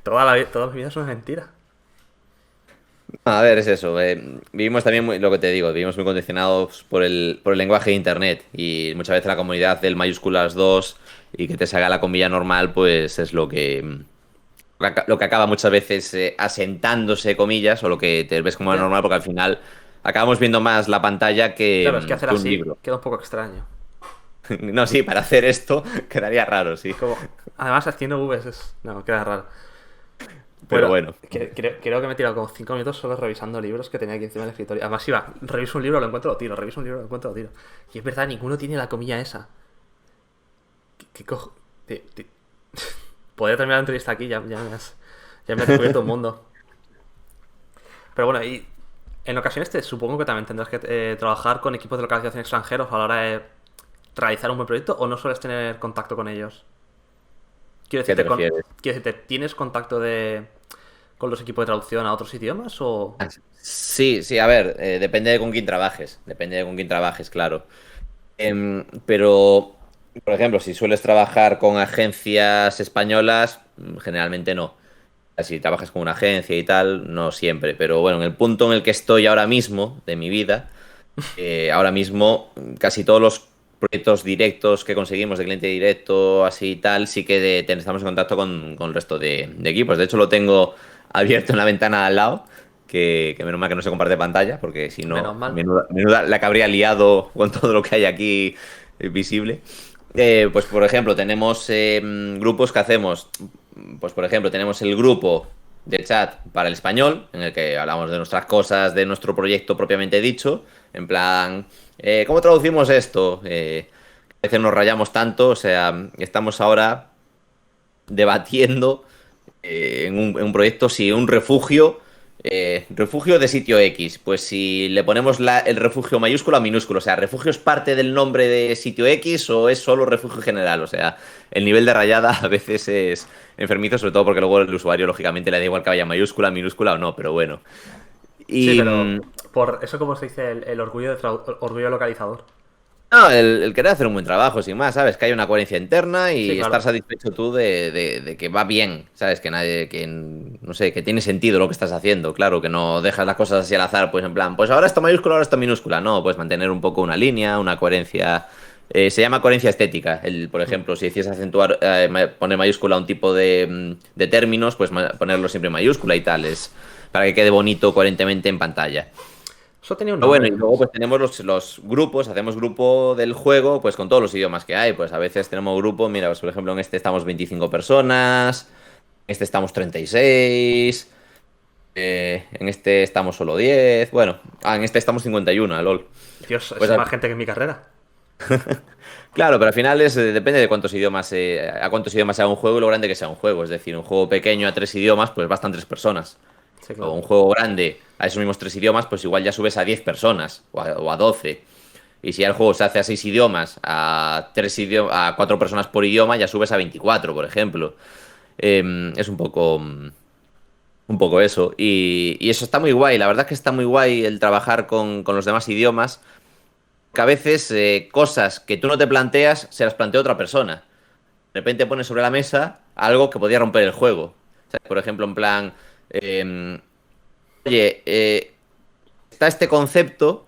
Toda mi vida es una mentira. A ver, es eso. Vivimos también, lo que te digo, vivimos muy condicionados por el lenguaje de Internet. Y muchas veces la comunidad del mayúsculas 2 y que te salga la comilla normal, pues es lo que acaba muchas veces asentándose, comillas, o lo que te ves como Ya. normal, porque al final acabamos viendo más la pantalla que, Claro, es que hacer que un así libro. queda un poco extraño. No, sí, para hacer esto quedaría raro, sí. Como... Además, haciendo Vs es... No, queda raro. Pero Bueno, bueno. creo que me he tirado como 5 minutos solo revisando libros que tenía aquí encima del escritorio. Además iba, reviso un libro, lo encuentro, lo tiro, reviso un libro, lo encuentro, lo tiro. Y es verdad, ninguno tiene la comilla esa. ¿Qué cojo? Podría terminar la entrevista aquí, ya me has descubierto un mundo. Pero bueno, y en ocasiones supongo que también tendrás que trabajar con equipos de localización extranjeros a la hora de realizar un buen proyecto o no sueles tener contacto con ellos. Quiero ¿Qué te decirte, refieres? ¿tienes contacto con los equipos de traducción a otros idiomas o...? Sí, sí, a ver, depende de con quién trabajes. Depende de con quién trabajes, claro. Pero, por ejemplo, si sueles trabajar con agencias españolas, generalmente no. Si trabajas con una agencia y tal, no siempre. Pero bueno, en el punto en el que estoy ahora mismo de mi vida, ahora mismo casi todos los proyectos directos que conseguimos de cliente directo, así y tal, sí que estamos en contacto con el resto de equipos. De hecho, lo tengo abierto en la ventana al lado, que menos mal que no se comparte pantalla, porque si Menos no, mal. menuda la que habría liado con todo lo que hay aquí visible. Pues por ejemplo, tenemos grupos que hacemos. Pues por ejemplo, tenemos el grupo de chat para el español, en el que hablamos de nuestras cosas, de nuestro proyecto propiamente dicho. En plan, ¿cómo traducimos esto? A veces nos rayamos tanto, o sea, estamos ahora debatiendo en un proyecto si un refugio de sitio X, pues si le ponemos el refugio mayúscula o minúsculo, o sea, refugio es parte del nombre de sitio X o es solo refugio general, o sea, el nivel de rayada a veces es enfermizo, sobre todo porque luego el usuario lógicamente le da igual que vaya mayúscula, minúscula o no, pero bueno. Sí, Y, pero por eso como se dice el orgullo orgullo localizador. no, el querer hacer un buen trabajo, sin más, ¿sabes? Que haya una coherencia interna Sí, y estar claro. satisfecho tú de que va bien, ¿sabes? Que nadie, que no sé, que tiene sentido lo que estás haciendo, claro, que no dejas las cosas así al azar, pues en plan, pues ahora esto mayúscula, ahora esto minúscula, no, pues mantener un poco una línea, una coherencia. Se llama coherencia estética. Por ejemplo, si decides acentuar, poner mayúscula a un tipo de términos, pues ponerlo siempre en mayúscula y tal, es para que quede bonito coherentemente en pantalla. Eso tenía un Pero bueno, y nombre. luego pues tenemos los grupos, hacemos grupo del juego pues con todos los idiomas que hay. Pues a veces tenemos grupo, mira, pues por ejemplo en este estamos 25 personas, en este estamos 36, en este estamos solo 10, bueno, en este estamos 51, lol. Dios, Pues eso es más gente que en mi carrera. claro, pero al final depende de cuántos idiomas, a cuántos idiomas sea un juego y lo grande que sea un juego. Es decir, un juego pequeño a 3 idiomas, pues bastan 3 personas. Sí, O claro. un juego grande a esos mismos 3 idiomas, pues igual ya subes a 10 personas o a 12. Y si ya el juego se hace a 6 idiomas, a 4 personas por idioma, ya subes a 24, por ejemplo. Es un poco eso. Y eso está muy guay. La verdad es que está muy guay el trabajar con los demás idiomas. Que a veces cosas que tú no te planteas, se las plantea otra persona. De repente pones sobre la mesa algo que podría romper el juego. O sea, por ejemplo, en plan, oye, está este concepto,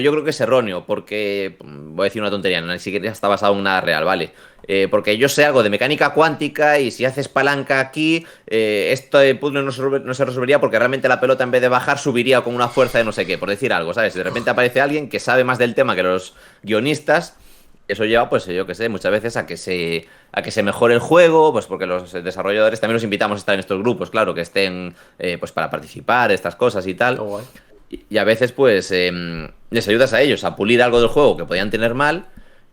Yo creo que es erróneo, porque voy a decir una tontería, no ni siquiera está basado en nada real, ¿vale? Porque yo sé algo de mecánica cuántica y si haces palanca aquí, este puzzle no se resolvería porque realmente la pelota en vez de bajar subiría con una fuerza de no sé qué, por decir algo, ¿sabes? De repente aparece alguien que sabe más del tema que los guionistas. Eso lleva, pues yo qué sé, muchas veces a que se mejore el juego, pues porque los desarrolladores también los invitamos a estar en estos grupos, claro, que estén pues para participar, estas cosas y Qué tal. guay. Y a veces, pues, les ayudas a ellos a pulir algo del juego que podían tener mal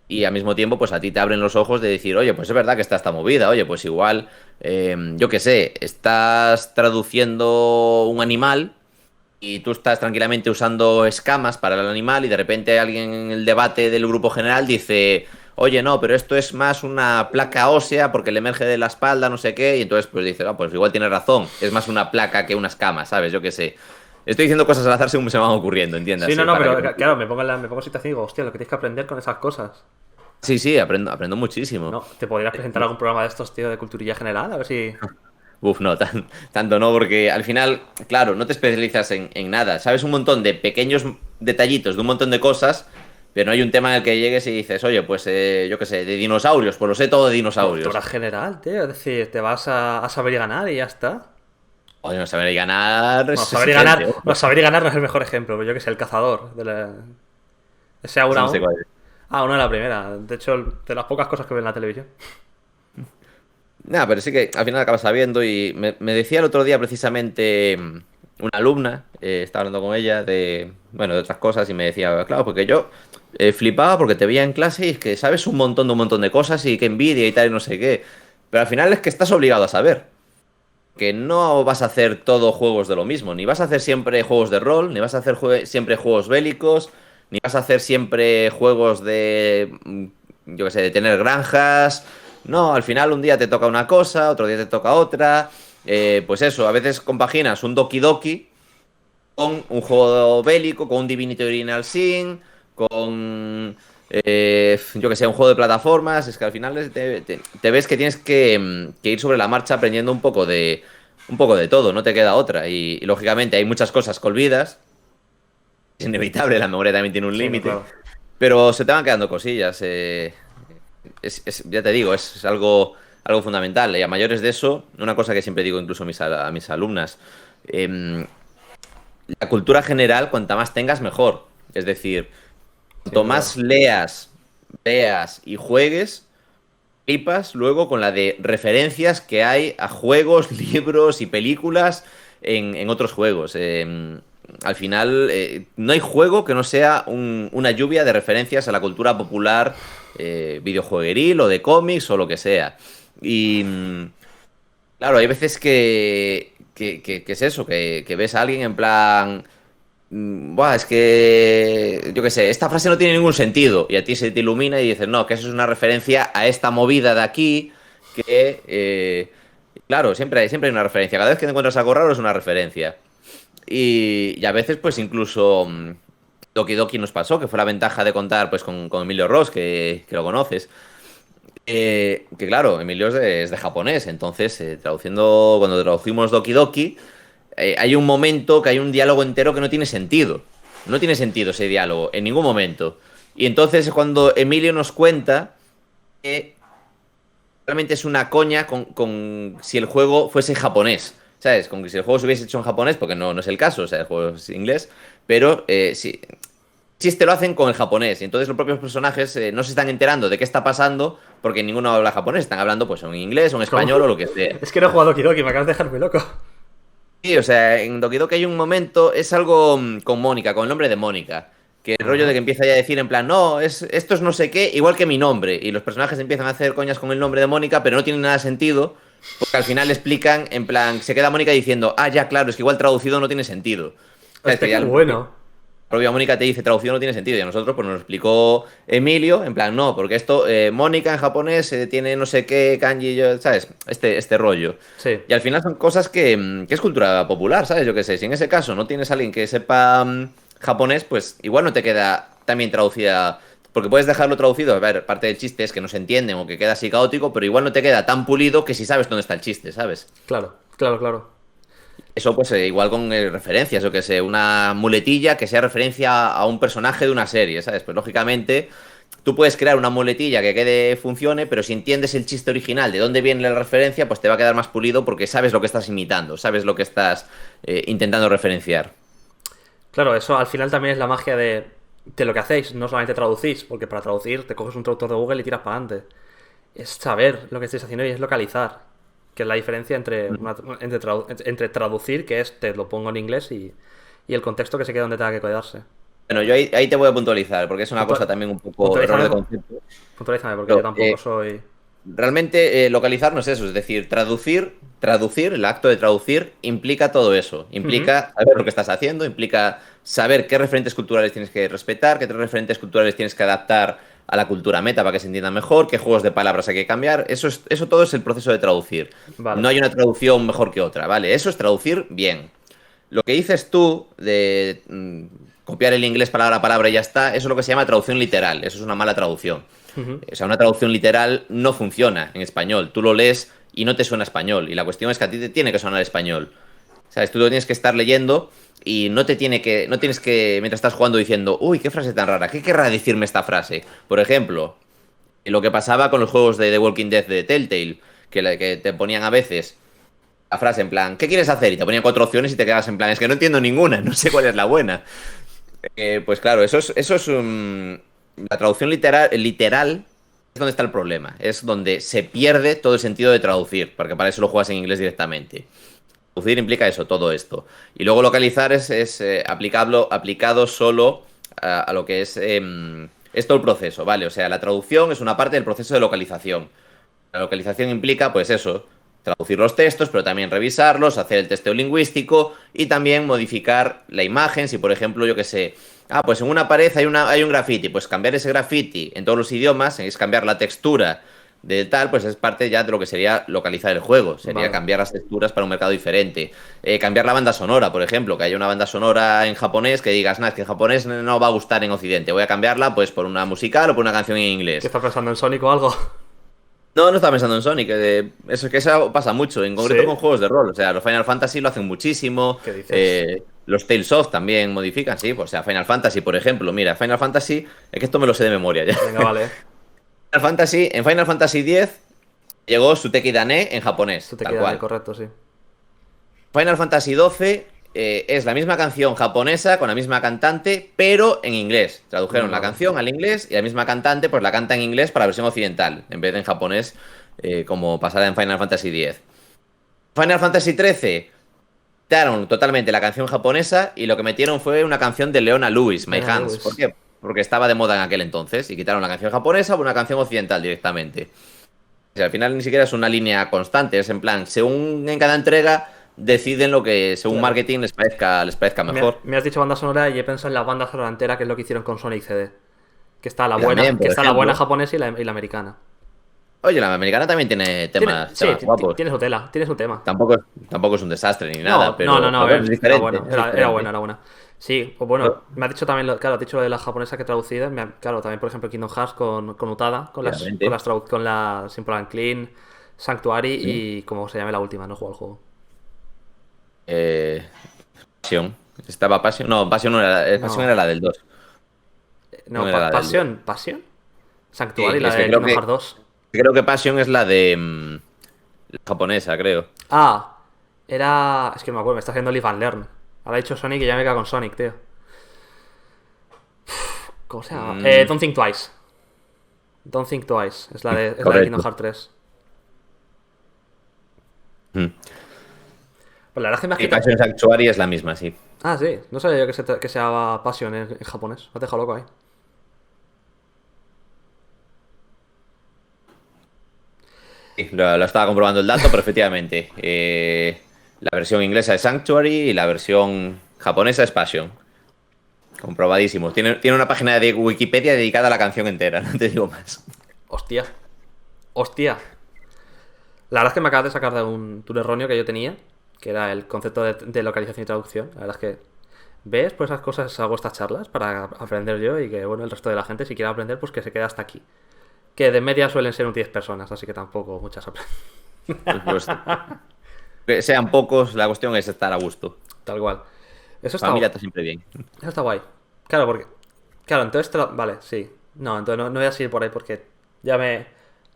y al mismo tiempo, pues a ti te abren los ojos de decir, oye, pues es verdad que está esta movida, oye, pues igual, yo qué sé, estás traduciendo un animal y tú estás tranquilamente usando escamas para el animal y de repente alguien en el debate del grupo general dice, oye, no, pero esto es más una placa ósea porque le emerge de la espalda, no sé qué, y entonces pues dice, no, pues igual tiene razón, es más una placa que una escama, ¿sabes? Yo qué sé. Estoy diciendo cosas al azar según se me van ocurriendo, Sí, no, entiéndase, no, para que... pero claro, me pongo en situación y digo, hostia, lo que tienes que aprender con esas cosas. Sí, sí, aprendo muchísimo. No, ¿te podrías presentar algún programa de estos, tío, de culturilla general? A ver si... Uf, no, tanto no, porque al final, claro, no te especializas en nada. Sabes un montón de pequeños detallitos de un montón de cosas, pero no hay un tema en el que llegues y dices, oye, pues yo qué sé, de dinosaurios, pues lo sé todo de dinosaurios. Cultura general, tío. Es decir, te vas a saber y ganar y ya está. Oye, no saber ganar Bueno, es saber y exigente, ganar, no, ojo. saber y ganar no es el mejor ejemplo, pero yo que sé, el cazador. Ese aún Eso no sé aún. cuál es. Ah, una de la primera. De hecho, de las pocas cosas que veo en la televisión. Nada, pero sí que al final acabas sabiendo y me decía el otro día precisamente una alumna, estaba hablando con ella de, bueno, de otras cosas y me decía, claro, porque yo flipaba porque te veía en clase y es que sabes de un montón de cosas y que envidia y tal y no sé qué, pero al final es que estás obligado a saber que no vas a hacer todo juegos de lo mismo, ni vas a hacer siempre juegos de rol, ni vas a hacer siempre juegos bélicos, ni vas a hacer siempre juegos de, yo qué sé, de tener granjas. No, al final un día te toca una cosa, otro día te toca otra. Pues eso, a veces compaginas un Doki Doki con un juego bélico, con un Divinity Original Sin, con, yo que sé, un juego de plataformas. Es que al final te ves que tienes que ir sobre la marcha aprendiendo un poco de todo, no te queda otra. Y lógicamente hay muchas cosas que olvidas, es inevitable, la memoria también tiene un Sí, no, límite, claro. pero se te van quedando cosillas. Ya te digo, es algo fundamental. Y a mayores de eso, una cosa que siempre digo incluso a mis alumnas, em, la cultura general, cuanta más tengas, mejor. Es decir, Sí, cuanto no, más claro. leas, veas y juegues, flipas luego con la de referencias que hay a juegos, libros y películas en otros juegos. Al final, no hay juego que no sea una lluvia de referencias a la cultura popular, videojuegueril o de cómics o lo que sea. Y claro, hay veces que es eso, que ves a alguien en plan... Buah, es que, yo qué sé, esta frase no tiene ningún sentido y a ti se te ilumina y dices, no, que eso es una referencia a esta movida de aquí, que, claro, siempre hay una referencia, cada vez que te encuentras algo raro es una referencia. Y a veces, pues incluso Doki Doki nos pasó, que fue la ventaja de contar pues con Emilio Ross, que lo conoces. Que claro, Emilio es de japonés, entonces cuando traducimos Doki Doki, hay un momento que hay un diálogo entero que no tiene sentido. No tiene sentido ese diálogo, en ningún momento. Y entonces es cuando Emilio nos cuenta que realmente es una coña con si el juego fuese japonés. ¿Sabes? Con que si el juego se hubiese hecho en japonés, porque no es el caso, o sea, el juego es inglés, pero si este lo hacen con el japonés. Y entonces los propios personajes no se están enterando de qué está pasando porque ninguno habla japonés, están hablando pues en inglés o en ¿Cómo? español o lo que sea. Es que no he jugado Kidoki, me acabas de dejarme loco. Sí, o sea, en Doki Doki hay un momento, es algo con Mónica, con el nombre de Mónica. Que el rollo de Ajá. que empieza ya a decir en plan, no, esto es no sé qué, igual que mi nombre. Y los personajes empiezan a hacer coñas con el nombre de Mónica, pero no tiene nada de sentido, porque al final le explican, en plan, se queda Mónica diciendo, ah, ya, claro, es que igual traducido no tiene sentido. ¿Sabes? Hostia, Que qué ya bueno. la propia Mónica te dice, traducido no tiene sentido. Y a nosotros, pues nos lo explicó Emilio, en plan, no, porque esto, Mónica en japonés tiene no sé qué, kanji, ¿sabes? Este rollo. Sí. Y al final son cosas que es cultura popular, ¿sabes? Yo qué sé, si en ese caso no tienes a alguien que sepa japonés, pues igual no te queda también traducida. Porque puedes dejarlo traducido, a ver, parte del chiste es que no se entienden o que queda así caótico, pero igual no te queda tan pulido que si sabes dónde está el chiste, ¿sabes? Claro, claro, claro. Eso pues igual con referencias, o que sé, una muletilla que sea referencia a un personaje de una serie, ¿sabes? Pues lógicamente tú puedes crear una muletilla que quede, funcione, pero si entiendes el chiste original, de dónde viene la referencia, pues te va a quedar más pulido porque sabes lo que estás imitando, sabes lo que estás intentando referenciar. Claro, eso al final también es la magia de lo que hacéis, no solamente traducís, porque para traducir te coges un traductor de Google y tiras para adelante. Es saber lo que estáis haciendo y es localizar, que es la diferencia entre traducir, que es te lo pongo en inglés, y el contexto que se queda donde tenga que quedarse. Bueno, yo ahí te voy a puntualizar, porque es una cosa Puntua- también un poco error puntualízame, de concepto. puntualízame, porque yo Pero, tampoco soy... realmente localizar no es eso, es decir, traducir, el acto de traducir implica todo eso, Ujú. implica saber lo que estás haciendo, implica saber qué referentes culturales tienes que respetar, qué referentes culturales tienes que adaptar a la cultura meta para que se entienda mejor, qué juegos de palabras hay que cambiar, eso todo es el proceso de traducir. Vale. No hay una traducción mejor que otra, ¿vale? Eso es traducir bien. Lo que dices tú de copiar el inglés palabra a palabra y ya está, eso es lo que se llama traducción literal, eso es una mala traducción. Ujú. O sea, una traducción literal no funciona en español. Tú lo lees y no te suena español. Y la cuestión es que a ti te tiene que sonar español. ¿Sabes? Tú lo tienes que estar leyendo y no tienes que, mientras estás jugando diciendo, uy, qué frase tan rara, ¿qué querrá decirme esta frase? Por ejemplo, lo que pasaba con los juegos de The Walking Dead de Telltale, que te ponían a veces la frase en plan, ¿qué quieres hacer? Y te ponían cuatro opciones y te quedas en plan, es que no entiendo ninguna, no sé cuál es la buena. Pues claro, la traducción literal es donde está el problema. Es donde se pierde todo el sentido de traducir, porque para eso lo juegas en inglés directamente. Traducir implica eso, todo esto. Y luego localizar es aplicado solo a lo que es todo el proceso, ¿vale? O sea, la traducción es una parte del proceso de localización. La localización implica, pues eso, traducir los textos, pero también revisarlos, hacer el testeo lingüístico y también modificar la imagen. Si, por ejemplo, yo qué sé, pues en una pared hay un graffiti, pues cambiar ese graffiti en todos los idiomas, es cambiar la textura de tal, pues es parte ya de lo que sería localizar el juego. Sería Vale. cambiar las texturas para un mercado diferente. Cambiar la banda sonora, por ejemplo, que haya una banda sonora en japonés que digas, nada, es que en japonés no va a gustar en Occidente. Voy a cambiarla pues por una musical o por una canción en ¿Qué inglés. estás pensando en Sonic o algo? No, no estaba pensando en Sonic. Eso pasa mucho, en concreto Sí. con juegos de rol. O sea, los Final Fantasy lo hacen muchísimo. ¿Qué dices? Los Tales of también modifican, sí. Pues, o sea, Final Fantasy, por ejemplo. Mira, Final Fantasy, es que esto me lo sé de memoria ya. Venga, vale. En Final Fantasy X llegó Suteki Dane en japonés, Tú te tal quedas de cual. correcto, sí. Final Fantasy XII es la misma canción japonesa con la misma cantante, pero en inglés. Tradujeron la Vale. canción al inglés y la misma cantante pues la canta en inglés para la versión occidental, en vez de en japonés como pasara en Final Fantasy X. Final Fantasy XIII quitaron totalmente la canción japonesa y lo que metieron fue una canción de Leona Lewis, My Leona Hands. ¿Por Lewis. qué? Porque estaba de moda en aquel entonces y quitaron la canción japonesa por una canción occidental directamente. O sea, al final ni siquiera es una línea constante, es en plan, según en cada entrega deciden lo que según Claro. marketing les parezca mejor. Me has dicho banda sonora y he pensado en la banda sonora entera, que es lo que hicieron con Sonic CD. Que está la Y buena, también, que por está la buena ejemplo, japonesa y la americana. oye, la americana también tiene Sí, temas guapos. tiene su tela, tiene su tema. Tampoco, tampoco es un desastre ni nada, No, no, no, no, a pero bueno, ver, es era diferente, bueno, es era buena, diferente. era buena. Sí, pues bueno, me has dicho también, claro, has dicho lo de la japonesa que he traducido. Claro, también, por ejemplo, Kingdom Hearts con Utada, Obviamente. con la Simple and Clean, Sanctuary Sí. y como se llame la última, no he jugado al juego. Eh, Passion. Estaba Passion. No, Passion No, era la del 2. Passion no, era la del 2. Passion, Sanctuary, Sí, la es que de Kingdom Hearts 2. creo que Passion es la de la japonesa, creo. Ah, es que no me acuerdo, me está haciendo Live and Learn. Ahora he dicho Sonic y ya me cago con Sonic, tío. ¿Cómo se llama? Mm, Don't Think Twice. Don't Think Twice. Es la de Kingdom correcto. Hearts 3. Mm. Pues la verdad es que me has Y quitado. Passion Sanctuary es la misma, sí. Ah, sí. No sabía yo que se llama Passion en japonés. Me has dejado loco ahí. Sí, lo estaba comprobando el dato, pero efectivamente. La versión inglesa es Sanctuary y la versión japonesa es Passion. Comprobadísimo. Tiene una página de Wikipedia dedicada a la canción entera, no te digo más. Hostia. Hostia. La verdad es que me acabas de sacar de un erróneo que yo tenía. Que era el concepto de localización y traducción. La verdad es que. ¿Ves? Por esas cosas hago estas charlas para aprender yo y que, bueno, el resto de la gente, si quiere aprender, pues que se quede hasta aquí. Que de media suelen ser un 10 personas, así que tampoco muchas aprenden. Pues, Que sean pocos, la cuestión es estar a gusto. Tal cual. Eso está, Familia está siempre bien. eso está guay. Claro, porque. Claro, entonces vale, sí. No, entonces no voy a seguir por ahí porque ya me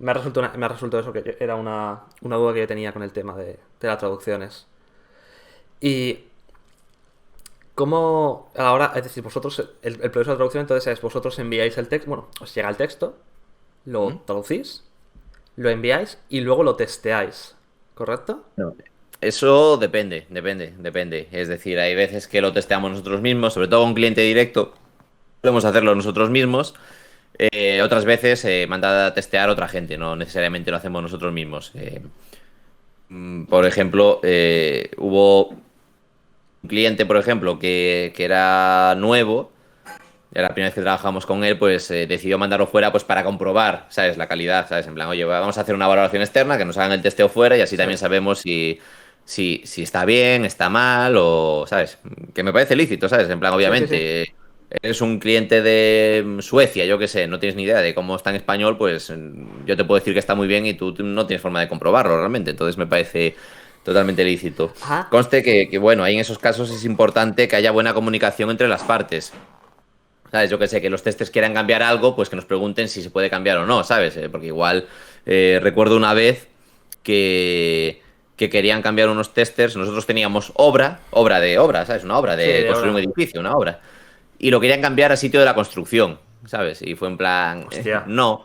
ha resultado eso, que era una duda que yo tenía con el tema de las traducciones. Y cómo ahora, es decir, vosotros, el proceso de traducción entonces es vosotros enviáis el texto, bueno, os llega el texto, lo ¿Mm? traducís, lo enviáis y luego lo testeáis, ¿correcto? No. Eso depende. Es decir, hay veces que lo testeamos nosotros mismos, sobre todo con cliente directo, podemos hacerlo nosotros mismos. Otras veces manda a testear otra gente, no necesariamente lo hacemos nosotros mismos. Por ejemplo, hubo un cliente, por ejemplo, que era nuevo, era la primera vez que trabajamos con él, pues decidió mandarlo fuera pues para comprobar, ¿sabes? La calidad, ¿sabes? En plan, oye, vamos a hacer una valoración externa, que nos hagan el testeo fuera y así Sí. también sabemos si está bien, está mal o, ¿sabes? Que me parece lícito, ¿sabes? En plan, Sí, sí, sí. obviamente, eres un cliente de Suecia, yo qué sé, no tienes ni idea de cómo está en español, pues yo te puedo decir que está muy bien y tú no tienes forma de comprobarlo realmente, entonces me parece totalmente lícito. Ajá. Conste bueno, ahí en esos casos es importante que haya buena comunicación entre las partes. ¿Sabes? Yo que sé, que los testers quieran cambiar algo, pues que nos pregunten si se puede cambiar o no, ¿sabes? Porque igual recuerdo una vez que querían cambiar unos testers, nosotros teníamos obra, ¿sabes? Una obra Sí, de de construir un ahora. edificio, una obra. Y lo querían cambiar a sitio de la construcción, ¿sabes? Y fue en plan, Hostia. no.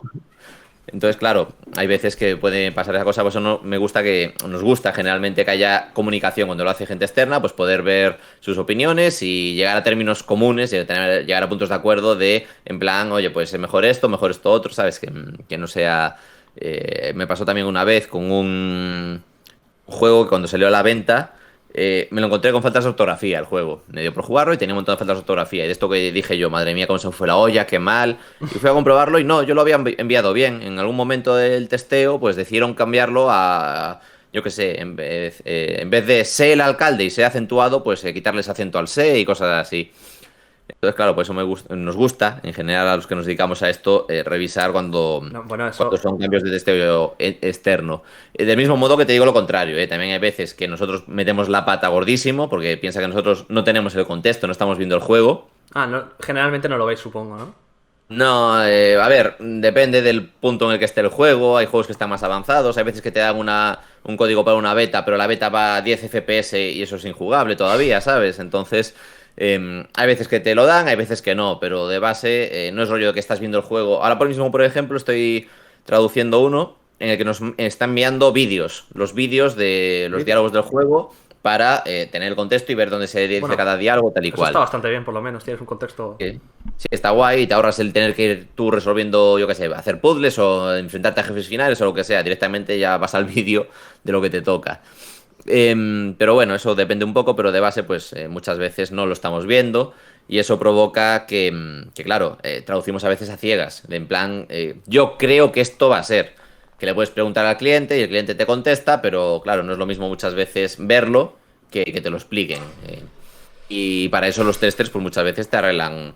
Entonces, claro, hay veces que puede pasar esa cosa, por eso no, nos gusta generalmente que haya comunicación cuando lo hace gente externa, pues poder ver sus opiniones y llegar a términos comunes, y llegar a puntos de acuerdo de, en plan, oye, pues mejor esto otro, ¿sabes? Que no sea... me pasó también una vez con un juego que cuando salió a la venta me lo encontré con faltas de ortografía el juego. Me dio por jugarlo y tenía un montón de faltas de ortografía. Y de esto que dije yo, madre mía, cómo se me fue la olla, qué mal. Y fui a comprobarlo y no, yo lo había enviado bien. En algún momento del testeo, pues decidieron cambiarlo a, yo qué sé, en vez de sé el alcalde y sé acentuado, pues quitarles acento al sé y cosas así. Entonces, claro, por eso nos gusta, en general, a los que nos dedicamos a esto, revisar No, bueno, cuando eso. son cambios de testeo externo. Del mismo modo que te digo lo contrario, también hay veces que nosotros metemos la pata gordísimo, porque piensa que nosotros no tenemos el contexto, no estamos viendo el juego. Ah, no, generalmente no lo veis, supongo, ¿no? No, a ver, depende del punto en el que esté el juego. Hay juegos que están más avanzados. Hay veces que te dan un código para una beta, pero la beta va a 10 FPS y eso es injugable todavía, ¿sabes? Entonces, hay veces que te lo dan, hay veces que no, pero de base no es rollo de que estás viendo el juego. Ahora por mismo, por ejemplo, estoy traduciendo uno en el que nos están enviando vídeos, los vídeos de los Vídeo. diálogos del juego para tener el contexto y ver dónde se dice Bueno, cada diálogo, tal y eso está cual. bastante bien, por lo menos. Tienes un contexto. Sí, está guay y te ahorras el tener que ir tú resolviendo, yo qué sé, hacer puzzles o enfrentarte a jefes finales o lo que sea. Directamente ya vas al vídeo de lo que te toca. Pero bueno, eso depende un poco, pero de base, pues muchas veces no lo estamos viendo y eso provoca que claro, traducimos a veces a ciegas. En plan, yo creo que esto va a ser. Que le puedes preguntar al cliente y el cliente te contesta, pero claro, no es lo mismo muchas veces verlo que te lo expliquen. Y para eso los testers, pues muchas veces te arreglan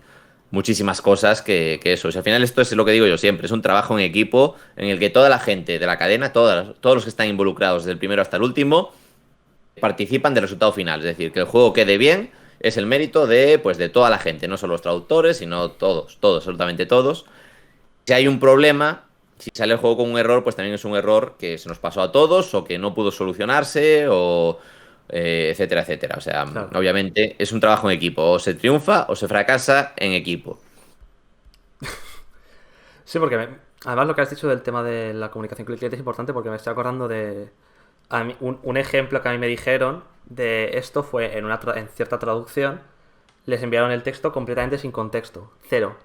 muchísimas cosas que eso. O sea, al final esto es lo que digo yo siempre, es un trabajo en equipo en el que toda la gente de la cadena, todos los que están involucrados desde el primero hasta el último, participan del resultado final. Es decir, que el juego quede bien es el mérito pues, de toda la gente, no solo los traductores, sino todos, absolutamente todos. Si hay un problema, si sale el juego con un error, pues también es un error que se nos pasó a todos o que no pudo solucionarse o etcétera, etcétera. O sea, Claro. obviamente es un trabajo en equipo. O se triunfa o se fracasa en equipo. Sí, porque además lo que has dicho del tema de la comunicación con el cliente es importante porque me estoy acordando de un ejemplo que a mí me dijeron de esto fue en cierta traducción les enviaron el texto completamente sin contexto, cero.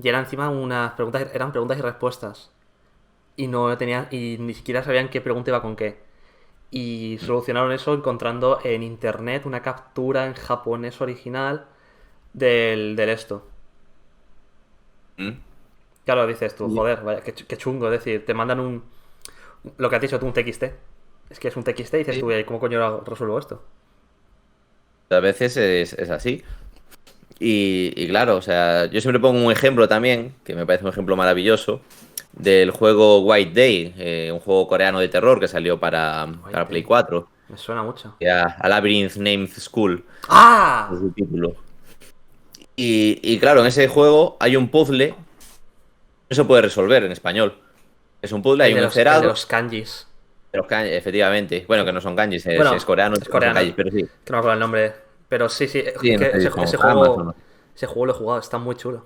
Y era encima eran preguntas y respuestas. Y no tenían, y ni siquiera sabían qué pregunta iba con qué. Y solucionaron eso encontrando en internet una captura en japonés original del esto. ¿Mm? Claro, dices tú, Y joder, vaya, qué chungo. Es decir, te mandan lo que has dicho tú, un TXT. Es que es un TXT y dices tú, sí, ¿y cómo coño resuelvo esto? a veces es así. Y claro, o sea, yo siempre pongo un ejemplo también, que me parece un ejemplo maravilloso, del juego White Day, un juego coreano de terror que salió para White Play Day. 4. Me suena mucho. A Labyrinth Named School, es ¡Ah! el título. Y claro, en ese juego hay un puzzle, no se puede resolver en español. Es un puzzle, hay un El de encerado, los kanjis. efectivamente. Bueno, que no son kanjis, es Bueno, coreano, es no son coreano, kanjis, pero sí. que no me acuerdo el nombre. Pero sí, sí, Sí, no que sé si son ese Hamas o no. juego lo he jugado, está muy chulo.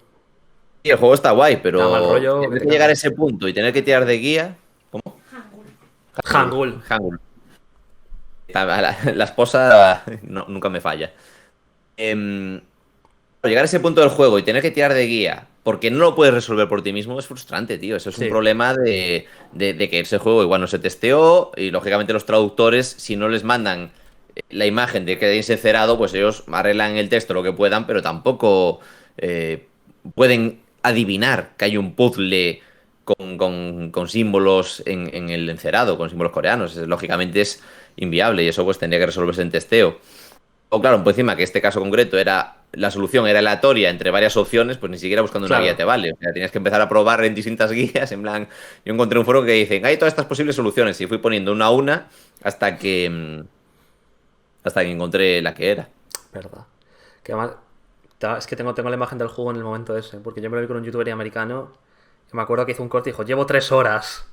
Sí, el juego está guay, Da mal pero rollo que tener te que llegar a cagas. ese punto y tener que tirar de guía. ¿Cómo? Hangul. Hangul. Hangul. La esposa nunca me falla. Llegar a ese punto del juego y tener que tirar de guía porque no lo puedes resolver por ti mismo es frustrante, tío. Eso es un Sí, problema de que ese juego igual no se testeó y lógicamente los traductores, si no les mandan la imagen de que hay encerado, pues ellos arreglan el texto lo que puedan, pero tampoco eh, pueden adivinar que hay un puzzle con símbolos en el encerado, con símbolos coreanos. Lógicamente es inviable y eso pues tendría que resolverse en testeo. O claro, por encima que este caso concreto era la solución era aleatoria entre varias opciones, pues ni siquiera buscando una guía claro. te vale. O sea, tienes que empezar a probar en distintas guías. En plan, yo encontré un foro que dicen, hay todas estas posibles soluciones. Y fui poniendo una a una hasta que encontré la que era. Verdad. Que además, es que tengo la imagen del juego en el momento ese, porque yo me lo vi con un youtuber americano que me acuerdo que hizo un corte y dijo, llevo 3 horas.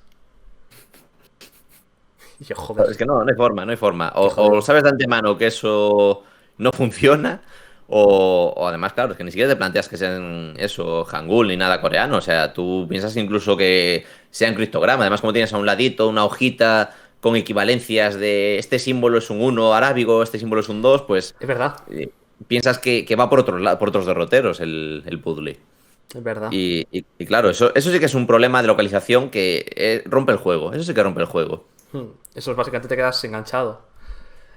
Y yo, joder, Es que no hay forma, no hay forma. qué O jodido. sabes de antemano que eso no funciona, o además, claro, es que ni siquiera te planteas que sean eso, Hangul ni nada coreano. O sea, tú piensas incluso que sean criptograma. Además, como tienes a un ladito una hojita con equivalencias de este símbolo es un uno arábigo, este símbolo es un 2 pues Es verdad, eh, piensas que va por por otros derroteros el puzzle. es verdad. Y claro, eso sí que es un problema de localización que rompe el juego. Eso sí que rompe el juego. Eso es básicamente te quedas enganchado.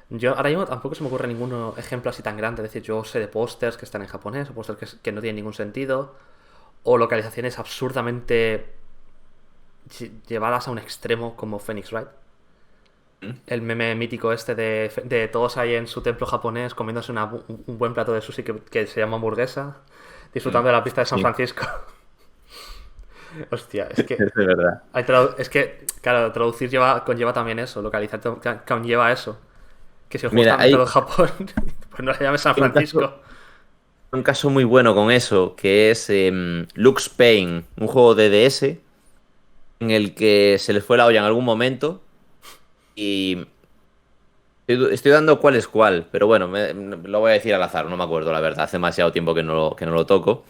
Yo ahora mismo tampoco se me ocurre ningún ejemplo así tan grande. Es decir, yo sé de pósters que están en japonés, o pósters que no tienen ningún sentido, o localizaciones absurdamente llevadas a un extremo como Phoenix Wright. El meme mítico este de todos ahí en su templo japonés comiéndose un buen plato de sushi que se llama hamburguesa, disfrutando de la pista de San Sí, Francisco. Hostia, es que es de verdad. es que, claro, traducir conlleva también eso, localizar conlleva eso. Que si el juego está Mira, ambientado en Japón, pues no le llames San hay Francisco. un caso muy bueno con eso, que es Lux Pain, un juego de DS en el que se les fue la olla en algún momento y estoy dando cuál es cuál, pero bueno, lo voy a decir al azar, no me acuerdo la verdad, hace demasiado tiempo que no lo toco.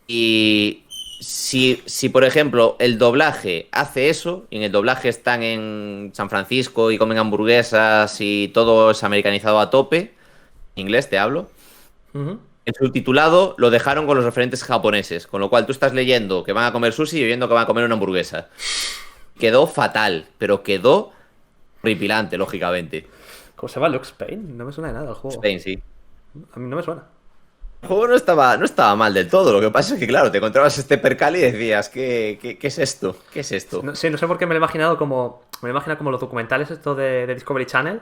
Y si, por ejemplo, el doblaje hace eso, y en el doblaje están en San Francisco y comen hamburguesas y todo es americanizado a tope, inglés te hablo, Ujú. el subtitulado lo dejaron con los referentes japoneses, con lo cual tú estás leyendo que van a comer sushi y oyendo que van a comer una hamburguesa. Quedó fatal, pero quedó horripilante, lógicamente. ¿Cómo se llama? Lux Pain. No me suena de nada el juego. Spain, sí. A mí no me suena. El juego no estaba mal del todo. Lo que pasa es que, claro, te encontrabas este percal y decías, ¿qué es esto? ¿Qué es esto? No, sí, no sé por qué me lo he imaginado como. Me lo he imaginado como los documentales estos de Discovery Channel.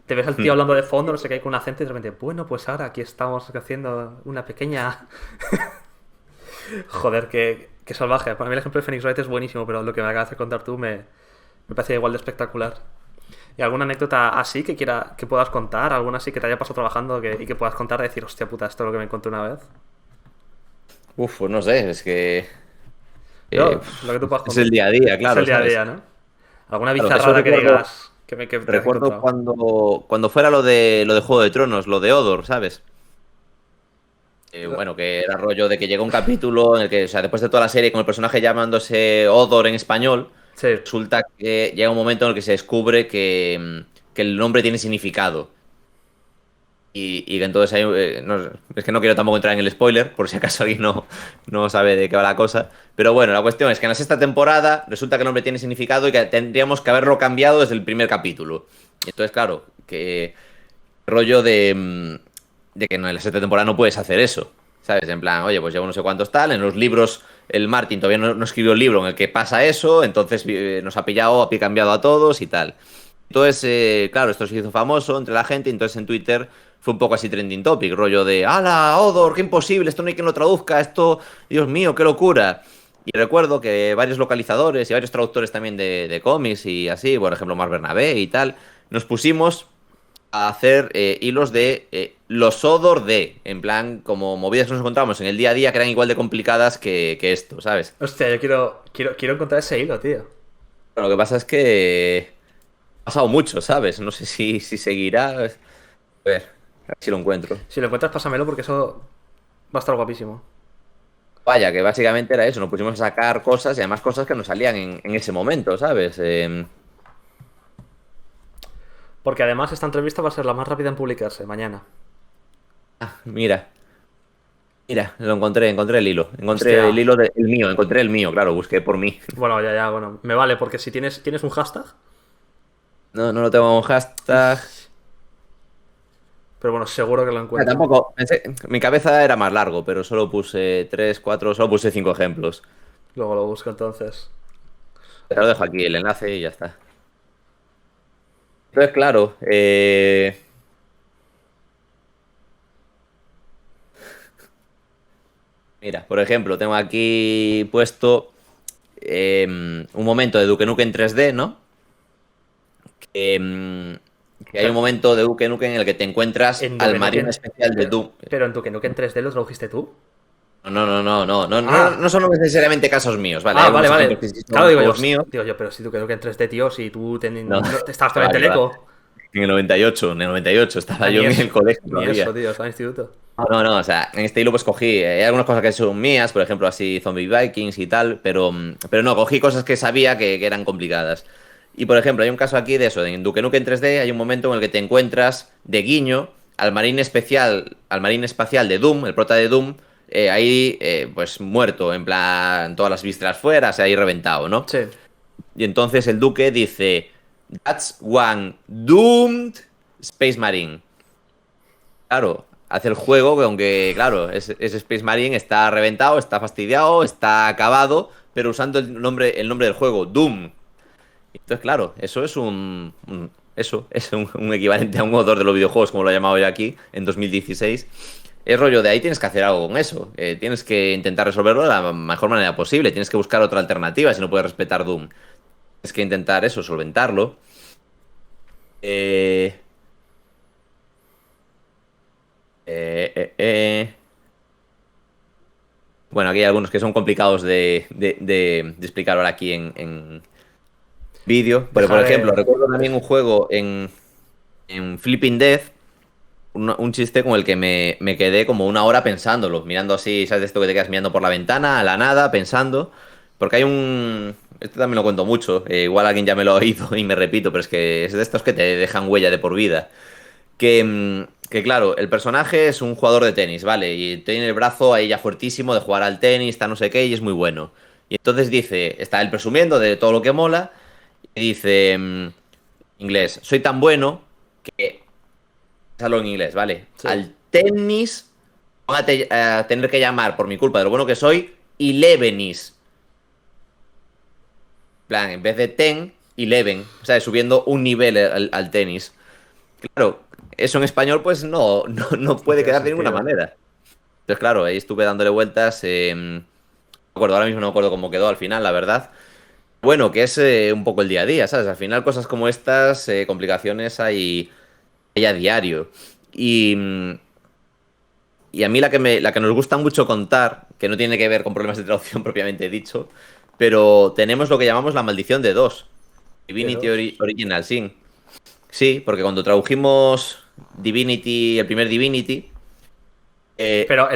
Te ves al tío hablando de fondo, no sé qué, hay con un acento y de repente, bueno, pues ahora aquí estamos haciendo una pequeña. Joder, qué salvaje. Para mí el ejemplo de Phoenix Wright es buenísimo, pero lo que me acabas de contar tú me parece igual de espectacular. ¿Y alguna anécdota así que puedas contar? ¿Alguna así que te haya pasado trabajando y que puedas contar de decir, hostia puta, esto es lo que me encontré una vez? Uf, pues no sé, es que Yo, lo que tú puedas es el contar. día a día, Es claro, el día a ¿sabes? día, ¿no? ¿Alguna Claro, eso bizarrada que recuerdo, digas que te has recuerdo encontrado? cuando fuera lo de Juego de Tronos, lo de Odor, ¿sabes? Lo- Bueno, que era rollo de que llega un capítulo en el que, o sea, después de toda la serie con el personaje llamándose Odor en español, Sí. resulta que llega un momento en el que se descubre que el nombre tiene significado. Y que entonces hay, es que no quiero tampoco entrar en el spoiler, por si acaso alguien no sabe de qué va la cosa. Pero bueno, la cuestión es que en la sexta temporada resulta que el nombre tiene significado y que tendríamos que haberlo cambiado desde el primer capítulo. Y entonces, claro, que rollo de que en la sexta temporada no puedes hacer eso. ¿Sabes? En plan, oye, pues llevo no sé cuántos tal. En los libros, el Martin todavía no escribió el libro en el que pasa eso. Entonces nos ha pillado, ha cambiado a todos y tal. Entonces, claro, esto se hizo famoso entre la gente. Y entonces en Twitter fue un poco así trending topic. Rollo de, ¡hala, Odor! ¡Qué imposible! Esto no hay quien lo traduzca. Esto, Dios mío, qué locura. Y recuerdo que varios localizadores y varios traductores también de cómics y así, por ejemplo, Mark Bernabé y tal, nos pusimos a hacer hilos de los odor de, en plan, como movidas que nos encontramos en el día a día que eran igual de complicadas que esto, ¿sabes? Hostia, yo quiero encontrar ese hilo, tío. Pero lo que pasa es que ha pasado mucho, ¿sabes? No sé si seguirá. A ver si lo encuentro. Si lo encuentras, pásamelo porque eso va a estar guapísimo. Vaya, que básicamente era eso, nos pusimos a sacar cosas y además cosas que nos salían en ese momento, ¿sabes? Porque además esta entrevista va a ser la más rápida en publicarse mañana. Mira, mira, encontré el hilo. Encontré Hostia. el hilo del mío, encontré el mío, claro, busqué por mí. Bueno, ya, bueno. Me vale, porque si tienes un hashtag. No lo tengo en hashtag. Pero bueno, seguro que lo encuentro. Tampoco, mi cabeza era más largo, pero solo puse 3, 4, solo puse 5 ejemplos. Luego lo busco entonces. Te lo dejo aquí el enlace y ya está. Entonces, claro, mira, por ejemplo, tengo aquí puesto un momento de Duke Nukem 3D, ¿no? Que hay un momento de Duke Nukem en el que te encuentras En al Duke marino Nukem. especial de Doom. Pero en Duke Nukem 3D lo tradujiste tú. No Ah, son necesariamente casos míos, ¿vale? Hay vale, algunos vale. ejemplos que sí Claro, son digo yo, juegos míos. pero si Duke Nukem 3D, tío, si tú No, no, te estabas que va, todavía en que va. Teleco. En el 98 estaba Ah, yo en el colegio ni eso, todavía. tío, estaba en instituto. O sea, en este hilo pues cogí, hay algunas cosas que son mías, por ejemplo, así Zombie Vikings y tal, pero no, cogí cosas que sabía que eran complicadas. Y por ejemplo, hay un caso aquí de eso, en Duke Nukem 3D hay un momento en el que te encuentras de guiño al marín especial, al marín espacial de Doom, el prota de Doom, ahí pues muerto, en plan, todas las vísceras fuera, o sea, ahí reventado, ¿no? Sí. Y entonces el duque dice, That's one doomed Space Marine. Claro, hace el juego que aunque, claro, ese Space Marine está reventado, está fastidiado, está acabado, pero usando el nombre del juego, Doom. Entonces, claro, eso es eso es un equivalente a un autor de los videojuegos, como lo he llamado yo aquí, en 2016. Es rollo de ahí tienes que hacer algo con eso. Tienes que intentar resolverlo de la mejor manera posible. Tienes que buscar otra alternativa si no puedes respetar Doom. Tienes que intentar eso, solventarlo. Eh, eh. Bueno, aquí hay algunos que son complicados de explicar ahora aquí en vídeo. Pero, por ejemplo, Dejaré. recuerdo también un juego en Flipping Death, un chiste con el que me quedé como una hora pensándolo, mirando así, ¿sabes? De esto que te quedas mirando por la ventana, a la nada, pensando. Porque hay un... Esto también lo cuento mucho, igual alguien ya me lo ha oído y me repito, pero es que es de estos que te dejan huella de por vida. Que claro, el personaje es un jugador de tenis, ¿vale? Y tiene el brazo ahí ya fuertísimo de jugar al tenis, está no sé qué, y es muy bueno. Y entonces dice, está él presumiendo de todo lo que mola, y dice, inglés, soy tan bueno que hablo en inglés, ¿vale? Sí. Al tenis van a tener que llamar por mi culpa de lo bueno que soy, Elevenis. En plan, en vez de ten, Eleven. O sea, subiendo un nivel al tenis. Claro, eso en español pues no No puede tiene quedar de ninguna sentido. manera. Entonces, claro, ahí estuve dándole vueltas. No me acuerdo, ahora mismo no me acuerdo cómo quedó al final, la verdad. Bueno, que es un poco el día a día, ¿sabes? Al final cosas como estas, complicaciones hay a diario. Y a mí la que nos gusta mucho contar, que no tiene que ver con problemas de traducción propiamente dicho, pero tenemos lo que llamamos la maldición de dos. De Divinity dos. Original Sin. Sí, porque cuando tradujimos Divinity, el primer Divinity, Pero nos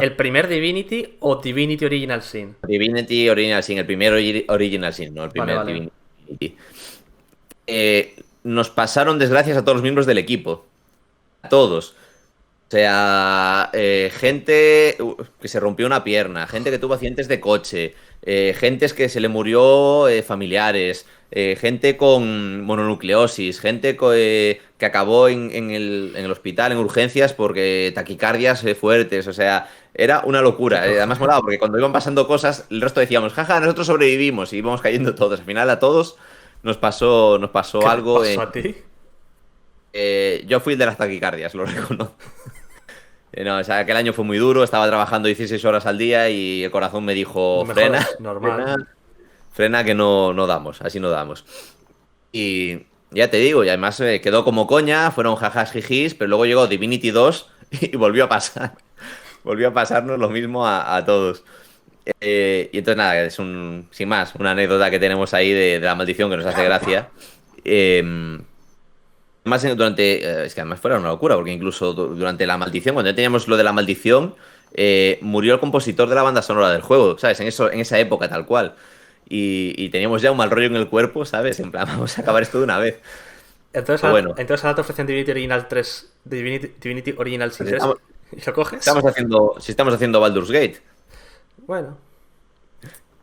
el primer Divinity o Divinity Original Sin. Divinity Original Sin, el primer Original Sin, no el Vale, primer vale. Divinity. Nos pasaron desgracias a todos los miembros del equipo. A todos. O sea, gente que se rompió una pierna, gente que tuvo accidentes de coche, gente que se le murió familiares, gente con mononucleosis, gente que acabó en el hospital, en urgencias, porque taquicardias fuertes, o sea, era una ¿Qué locura. Además cojones? molaba, porque cuando iban pasando cosas, el resto decíamos, jaja, nosotros sobrevivimos y íbamos cayendo todos. Al final a todos nos pasó ¿Qué te algo. pasó a ti? Yo fui el de las taquicardias, lo reconozco. No, o sea, aquel año fue muy duro, estaba trabajando 16 horas al día y el corazón me No dijo, me frena, jodas, normal. frena, frena que no damos, así no damos. Y Ya te digo, y además quedó como coña, fueron jajas jijis, pero luego llegó Divinity 2 y volvió a pasar. Volvió a pasarnos lo mismo a todos. Y entonces nada, es sin más, una anécdota que tenemos ahí de la maldición que nos hace gracia. Eh, Más es que además fuera una locura, porque incluso durante la maldición, cuando ya teníamos lo de la maldición, murió el compositor de la banda sonora del juego, ¿sabes? En esa época tal cual. Y teníamos ya un mal rollo en el cuerpo, ¿sabes? En plan, vamos a acabar esto de una vez. Entonces, Pero bueno, ahora te ofrecen Divinity Original 3, Divinity Original Sin pues 3 y lo coges. si estamos haciendo Baldur's Gate. Bueno,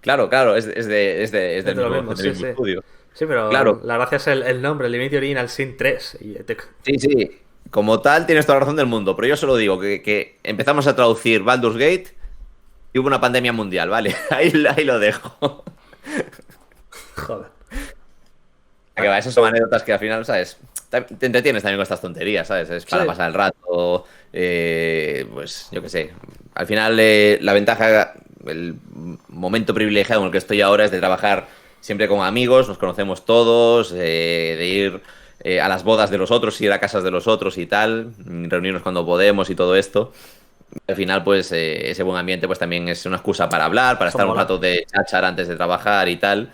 Claro, claro, es es de lo mismo, del sí, mismo sí. estudio. Sí, pero Claro, la gracia es el nombre, el Divinity Original Sin 3. sí, sí. Como tal, tienes toda la razón del mundo, pero yo solo digo que empezamos a traducir Baldur's Gate y hubo una pandemia mundial, ¿vale? Ahí lo dejo. Joder. Que va, esas son anécdotas que al final, ¿sabes? Te entretienes también con estas tonterías, ¿sabes? Es Sí, para pasar el rato, pues yo qué sé. Al final, la ventaja, el momento privilegiado en el que estoy ahora es de trabajar siempre con amigos, nos conocemos todos, de ir a las bodas de los otros, ir a casas de los otros y tal, reunirnos cuando podemos y todo esto. Al final, pues ese buen ambiente pues también es una excusa para hablar, para eso estar un mola. rato de cháchara antes de trabajar y tal.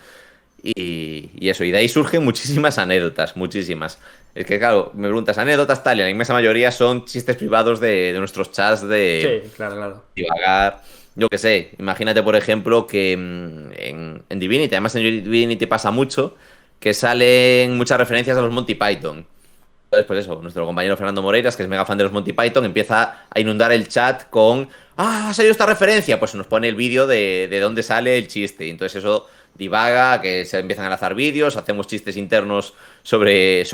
Y eso, y de ahí surgen muchísimas anécdotas, muchísimas. Es que, claro, me preguntas anécdotas tal, y la inmensa mayoría son chistes privados de nuestros chats de Sí, claro, claro. divagar. Yo qué sé, imagínate, por ejemplo, que en Divinity, además en Divinity pasa mucho, que salen muchas referencias a los Monty Python. Entonces, pues eso, nuestro compañero Fernando Moreiras, que es mega fan de los Monty Python, empieza a inundar el chat con ¡Ah, ha salido esta referencia! Pues nos pone el vídeo de dónde sale el chiste. Y entonces eso divaga, que se empiezan a lanzar vídeos, hacemos chistes internos sobre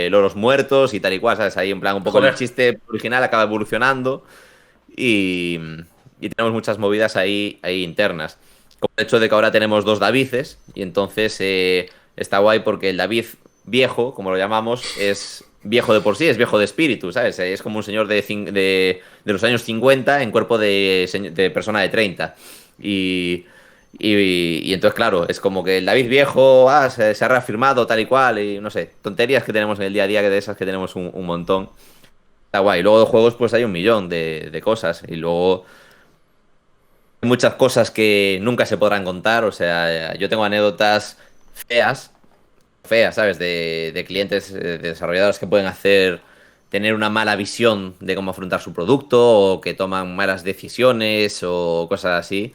loros muertos y tal y cual, ¿sabes? Ahí en plan, un poco el Joder, chiste original acaba evolucionando y, y tenemos muchas movidas ahí internas. Como el hecho de que ahora tenemos dos Davices y entonces está guay porque el David viejo, como lo llamamos, es viejo de por sí, es viejo de espíritu, ¿sabes? Es como un señor de los años 50 en cuerpo de persona de 30. Y entonces, claro, es como que el David viejo se ha reafirmado tal y cual, y no sé, tonterías que tenemos en el día a día, que de esas que tenemos un montón. Está guay. Luego de juegos, pues hay un millón de cosas. Y luego hay muchas cosas que nunca se podrán contar. O sea, yo tengo anécdotas feas, feas, ¿sabes? De clientes, de desarrolladores que pueden tener una mala visión de cómo afrontar su producto o que toman malas decisiones o cosas así.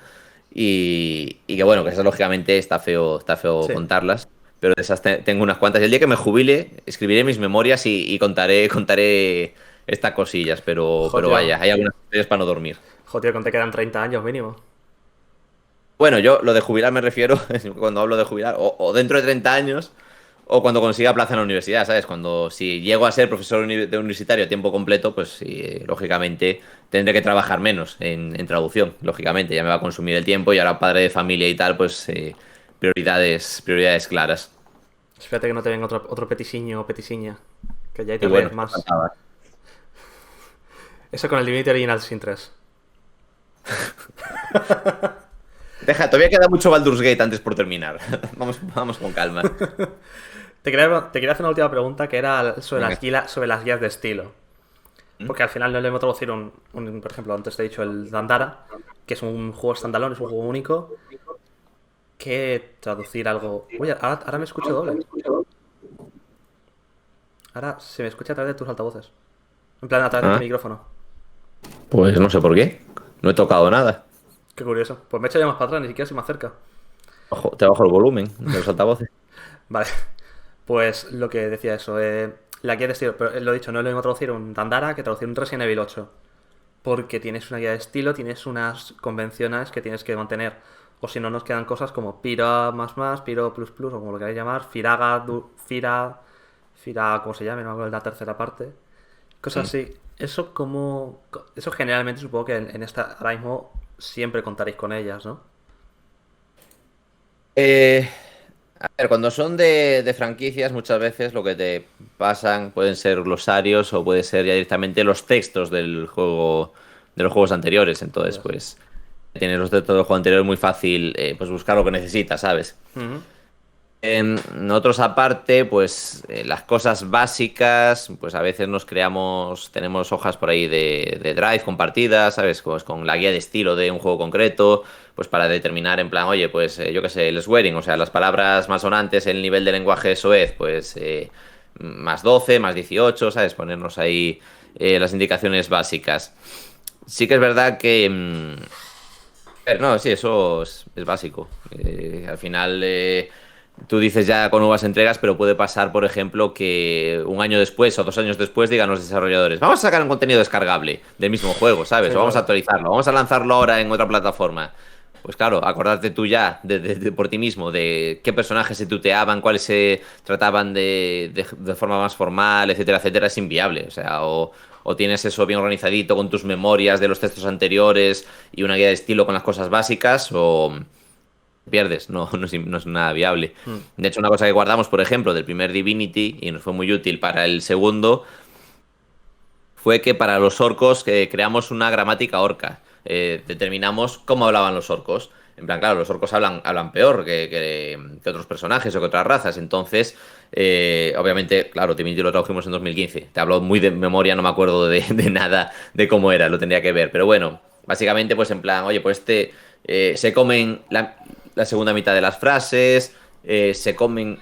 Y que bueno, que eso lógicamente está feo sí. contarlas. Pero de esas tengo unas cuantas. Y el día que me jubile, escribiré mis memorias y contaré estas cosillas. Pero Joder, vaya, hay algunas historias para no dormir. joder, con te quedan 30 años mínimo. Bueno, yo lo de jubilar me refiero, cuando hablo de jubilar, o dentro de 30 años, o cuando consiga plaza en la universidad, ¿sabes? Si llego a ser profesor de universitario a tiempo completo, pues sí, lógicamente tendré que trabajar menos en traducción, lógicamente, ya me va a consumir el tiempo y ahora padre de familia y tal, pues prioridades claras. Espérate que no te venga otro petisiño o petisiña. Que ya hay Y te bueno, ríes más. faltaba. Eso con el Divinity Original Sin 3. Todavía queda mucho Baldur's Gate antes por terminar. Vamos con calma. Te quería hacer una última pregunta que era Venga. sobre las guías de estilo. ¿Mm? Porque al final no le hemos traducido por ejemplo, antes te he dicho el Dandara, que es un juego standalone, es un juego único, que traducir algo... Oye, ahora me escucho doble. Ahora se me escucha a través de tus altavoces. En plan, a través de tu Ah, micrófono. pues no sé por qué. No he tocado nada. Qué curioso. Pues me he hecho ya más para atrás, ni siquiera estoy más cerca. Te bajo el volumen de los altavoces. Vale. Pues lo que decía eso, la guía de estilo, pero lo he dicho, no es lo mismo traducir un Dandara que traducir un Resident Evil 8. Porque tienes una guía de estilo, tienes unas convenciones que tienes que mantener. O si no, nos quedan cosas como Piro más, Piro plus plus, o como lo queráis llamar, Firaga, Fira, como se llame, no me acuerdo de la tercera parte. Cosas Mm. así. Eso generalmente supongo que en esta, ahora mismo siempre contaréis con ellas, ¿no? Eh, a ver, cuando son de franquicias, muchas veces lo que te pasan pueden ser glosarios o puede ser ya directamente los textos del juego, de los juegos anteriores. Entonces, Joder. pues, tienes los textos del juego anterior muy fácil, pues buscar lo que necesitas, ¿sabes? Ujú. Nosotros aparte, pues las cosas básicas, pues a veces tenemos hojas por ahí de Drive compartidas, ¿sabes? Pues con la guía de estilo de un juego concreto, pues para determinar en plan, oye, pues yo qué sé, el swearing, o sea, las palabras malsonantes, el nivel de lenguaje soez, pues más 12, más 18, ¿sabes? Ponernos ahí las indicaciones básicas. Sí que es verdad que... no, sí, eso es básico. Al final... tú dices ya con nuevas entregas, pero puede pasar, por ejemplo, que un año después o 2 años después digan los desarrolladores, vamos a sacar un contenido descargable del mismo juego, ¿sabes? Sí, O vamos a claro. actualizarlo, vamos a lanzarlo ahora en otra plataforma. Pues claro, acordarte tú ya por ti mismo de qué personajes se tuteaban, cuáles se trataban de forma más formal, etcétera, etcétera, es inviable. O sea, o tienes eso bien organizadito con tus memorias de los textos anteriores y una guía de estilo con las cosas básicas, o pierdes, no es nada viable. Mm. De hecho, una cosa que guardamos, por ejemplo, del primer Divinity, y nos fue muy útil para el segundo, fue que para los orcos creamos una gramática orca. Determinamos cómo hablaban los orcos. En plan, claro, los orcos hablan peor que otros personajes o que otras razas. Entonces, obviamente, claro, Divinity lo tradujimos en 2015. Te hablo muy de memoria, no me acuerdo de nada de cómo era, lo tendría que ver. Pero bueno, básicamente, pues en plan, oye, pues se comen la segunda mitad de las frases, se comen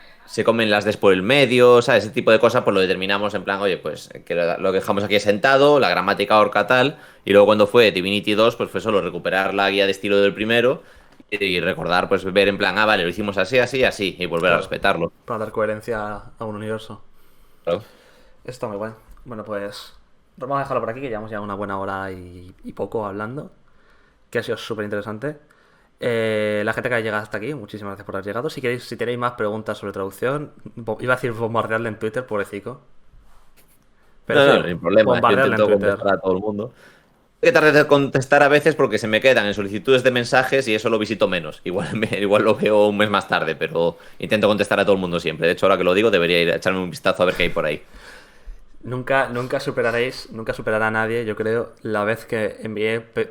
las des por el medio, ¿sabes? Ese tipo de cosas, pues lo determinamos en plan, oye, pues que lo que dejamos aquí es sentado, la gramática orca tal, y luego cuando fue Divinity 2, pues fue solo recuperar la guía de estilo del primero y recordar, pues ver en plan, vale, lo hicimos así, así, así, y volver a Claro. respetarlo. Para dar coherencia a un universo. Claro. Está muy bueno. Bueno, pues vamos a dejarlo por aquí, que llevamos ya una buena hora y poco hablando, que ha sido súper interesante. La gente que ha llegado hasta aquí, muchísimas gracias por haber llegado. Si tenéis más preguntas sobre traducción, iba a decir bombardearle en Twitter, pobrecito. Pero No, sí, no, no hay problema, yo bombardearle en intento Twitter. contestar a todo el mundo. Que tarde de contestar a veces porque se me quedan en solicitudes de mensajes y eso lo visito menos. Igual, igual lo veo un mes más tarde, pero intento contestar a todo el mundo siempre. De hecho, ahora que lo digo, debería ir a echarme un vistazo a ver qué hay por ahí. Nunca superará a nadie, yo creo, la vez que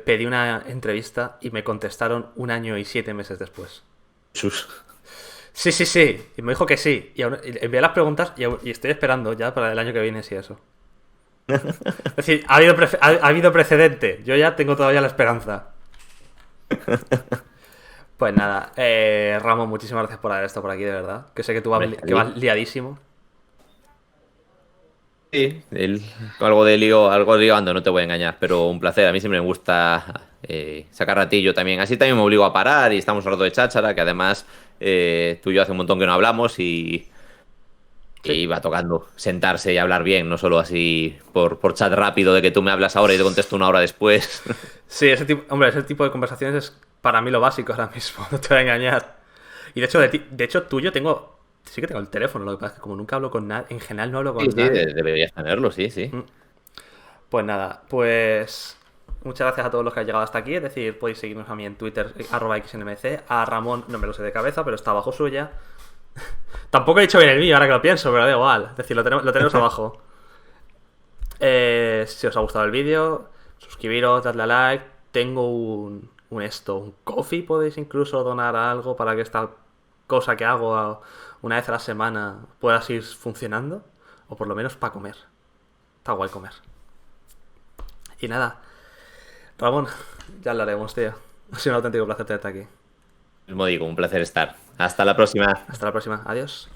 pedí una entrevista y me contestaron 1 año y 7 meses después. Sus. Sí, sí, sí. Y me dijo que sí. Y envié las preguntas y estoy esperando ya para el año que viene, si eso. Es decir, ha habido precedente. Yo ya tengo todavía la esperanza. Pues nada, Ramón, muchísimas gracias por haber estado por aquí, de verdad. Que sé que tú Hombre, que vas liadísimo. sí, algo de lío, algo de lío ando, no te voy a engañar, pero un placer. A mí siempre me gusta sacar ratillo también. Así también me obligo a parar y estamos un rato de cháchara, que además tú y yo hace un montón que no hablamos Sí. y va tocando sentarse y hablar bien, no solo así por chat rápido de que tú me hablas ahora y te contesto una hora después. Sí, ese tipo de conversaciones es para mí lo básico ahora mismo, no te voy a engañar. Y de hecho, de hecho tuyo sí que tengo el teléfono, lo que pasa es que como nunca hablo con nadie, en general no hablo Sí, con sí, nadie. deberías tenerlo, sí, sí. Pues nada, pues muchas gracias a todos los que han llegado hasta aquí. Es decir, podéis seguirnos a mí en Twitter, @xnmc. A Ramón no me lo sé de cabeza, pero está abajo suya. Tampoco he dicho bien el mío, ahora que lo pienso, pero da igual. Es decir, lo tenemos abajo. Si os ha gustado el vídeo, suscribiros, dadle a like. Tengo un coffee, podéis incluso donar algo para que esta cosa que hago una vez a la semana pueda seguir funcionando. O por lo menos para comer. Está guay comer. Y nada, Ramón, ya hablaremos, tío. Ha sido un auténtico placer tenerte aquí. Mismo digo, un placer estar. Hasta la próxima. Hasta la próxima. Adiós.